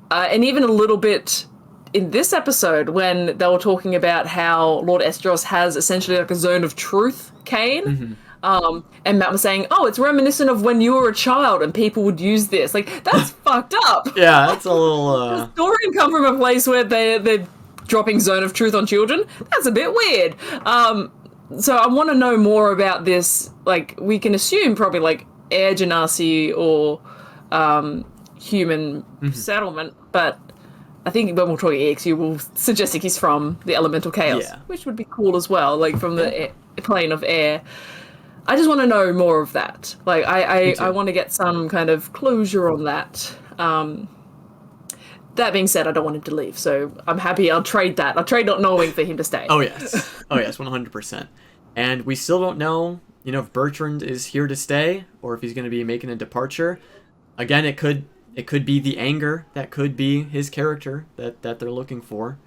and even a little bit in this episode when they were talking about how Lord Esteros has essentially like a zone of truth cane. And Matt was saying, oh, it's reminiscent of when you were a child and people would use this. Like, that's fucked up. Yeah, that's a little... Does Dorian come from a place where they're dropping zone of truth on children? That's a bit weird. So I want to know more about this. Like, we can assume probably like Air Genasi or human settlement, but I think when we're talking EXU, we'll suggesting he's from the elemental chaos, which would be cool as well, like from the plane of air. I just want to know more of that. Like, I want to get some kind of closure on that. That being said, I don't want him to leave, so I'm happy. I'll trade that. I'll trade not knowing for him to stay. Oh, yes. 100%. And we still don't know, if Bertrand is here to stay or if he's going to be making a departure. Again, it could be the anger that could be his character that they're looking for.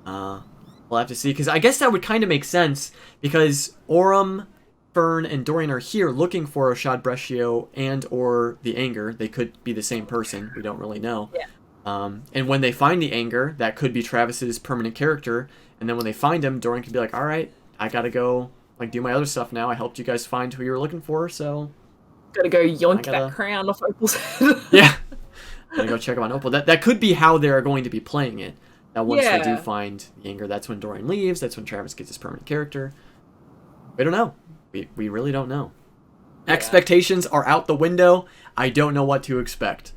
We'll have to see, because I guess that would kind of make sense, because Orem, Fern, and Dorian are here looking for Oshad Breshio and or the anger. They could be the same person. We don't really know. Yeah. And when they find the anger, that could be Travis's permanent character. And then when they find him, Dorian could be like, all right, I gotta go do my other stuff now. I helped you guys find who you were looking for, so... Gotta go yoink that crown off Opal's head. Yeah. Gotta go check up on Opal. That could be how they're going to be playing it. That once they do find the anger, that's when Dorian leaves, that's when Travis gets his permanent character. We don't know. We really don't know. Yeah. Expectations are out the window. I don't know what to expect.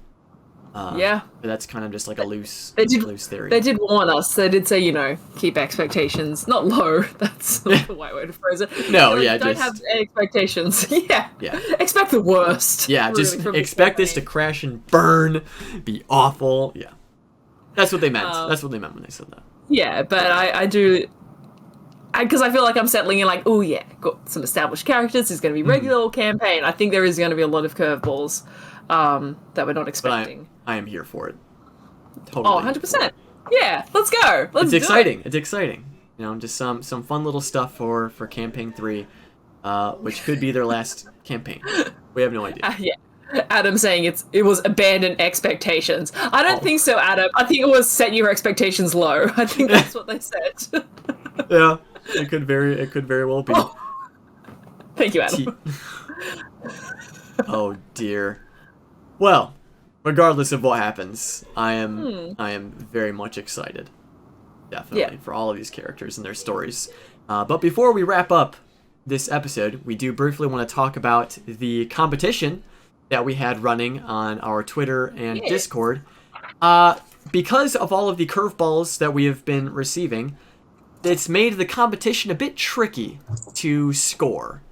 But that's kind of just like a loose theory. They did warn us. They did say, keep expectations not low. That's not the right way to phrase it. No, don't have expectations. Yeah. Expect the worst. Yeah, really, just expect this to crash and burn, be awful. Yeah, that's what they meant. That's what they meant when they said that. Yeah, but I do. Because I feel like I'm settling in like, oh yeah, got some established characters. It's going to be regular campaign. I think there is going to be a lot of curveballs that we're not expecting. I am here for it. Totally. 100%. Yeah, let's go. It's exciting. It's exciting. Just some fun little stuff for campaign 3, which could be their last campaign. We have no idea. Yeah. Adam saying it was abandon expectations. I don't think so, Adam. I think it was set your expectations low. I think that's what they said. Yeah, it could very well be. Oh. Thank you, Adam. Oh dear. Well, regardless of what happens, I am very much excited. Definitely, for all of these characters and their stories. But before we wrap up this episode, we do briefly want to talk about the competition that we had running on our Twitter and Discord. Because of all of the curveballs that we have been receiving, it's made the competition a bit tricky to score.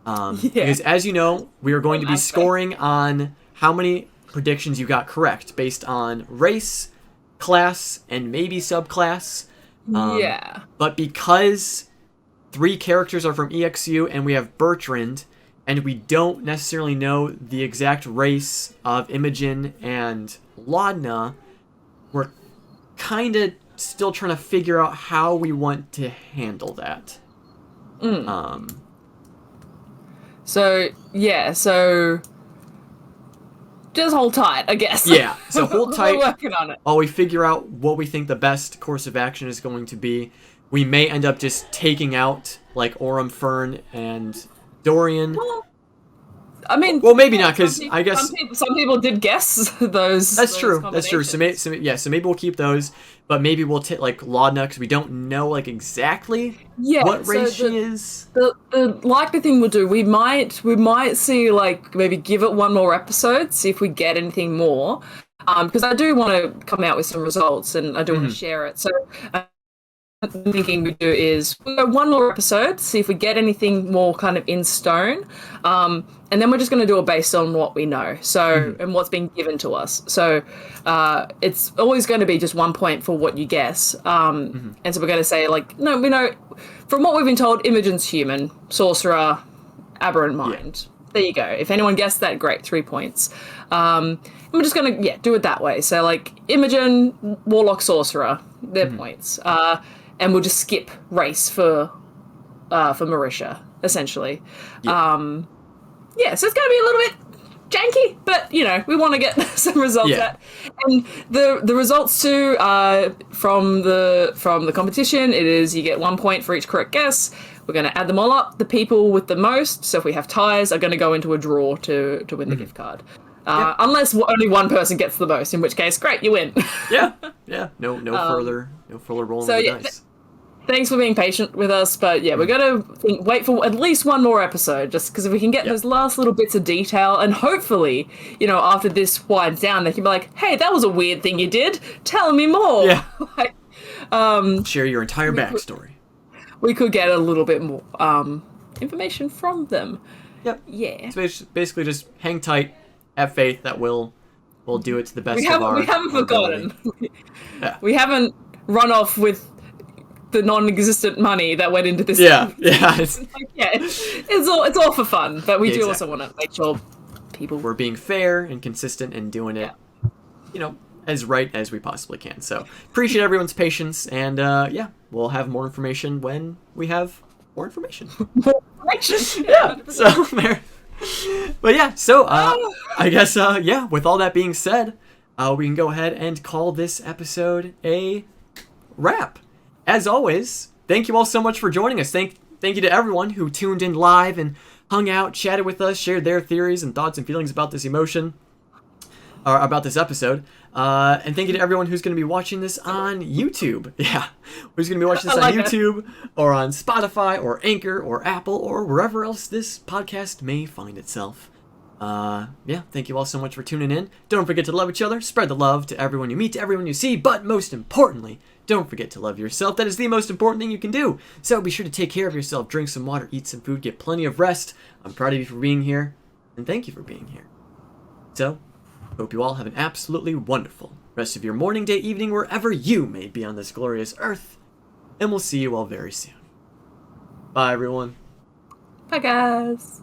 Because as you know, we are going to be scoring on how many predictions you got correct based on race, class, and maybe subclass. But because 3 characters are from EXU and we have Bertrand, and we don't necessarily know the exact race of Imogen and Laudna, we're kind of still trying to figure out how we want to handle that. So just hold tight, I guess. Yeah, so hold tight. We're working on it. While we figure out what we think the best course of action is going to be, we may end up just taking out, like, Orem, Fern, and Dorian. Well, I mean... Well, maybe not, because I guess... Some people did guess those. That's true. So maybe we'll keep those, but maybe we'll take, like, Laudna, because we don't know, like, exactly what race she is. The likely thing we'll do, we might see, like, maybe give it one more episode, see if we get anything more, because I do want to come out with some results, and I do want to share it. So... the thinking we do is we'll go one more episode, see if we get anything more kind of in stone, and then we're just going to do it based on what we know, so and what's been given to us. So it's always going to be just 1 point for what you guess, and so we're going to say, like, no, we know from what we've been told, Imogen's human, sorcerer, aberrant mind. There you go. If anyone guessed that, great, 3 points. And we're just going to do it that way. So, like, Imogen, warlock, sorcerer, their points. And we'll just skip race for Marisha, essentially. So it's going to be a little bit janky, but, you know, we want to get some results out. And the results too from the competition, it is you get 1 point for each correct guess. We're going to add them all up. The people with the most, so if we have ties, are going to go into a draw to win the gift card. Unless only one person gets the most, in which case, great, you win. No further rolling the dice. Thanks for being patient with us, but we're going to wait for at least one more episode, just because if we can get those last little bits of detail, and hopefully, you know, after this winds down, they can be like, hey, that was a weird thing you did, tell me more. Share your entire backstory. We could get a little bit more information from them. It's basically just hang tight, have faith that we'll do it to the best of our... We haven't forgotten. We haven't run off with the non-existent money that went into this. It's all for fun, but we do also want to make sure we're being fair and consistent and doing it, you know, as right as we possibly can. So appreciate everyone's patience, and we'll have more information when we have more information. So there. But I guess with all that being said, we can go ahead and call this episode a wrap. As always, thank you all so much for joining us. Thank you to everyone who tuned in live and hung out, chatted with us, shared their theories and thoughts and feelings about this about this episode. And thank you to everyone who's going to be watching this on YouTube. Who's going to be watching this on YouTube or on Spotify or Anchor or Apple or wherever else this podcast may find itself. Thank you all so much for tuning in. Don't forget to love each other, spread the love to everyone you meet, to everyone you see, but most importantly, don't forget to love yourself. That is the most important thing you can do. So be sure to take care of yourself, drink some water, eat some food, get plenty of rest. I'm proud of you for being here, and thank you for being here. So, hope you all have an absolutely wonderful rest of your morning, day, evening, wherever you may be on this glorious earth. And we'll see you all very soon. Bye, everyone. Bye, guys.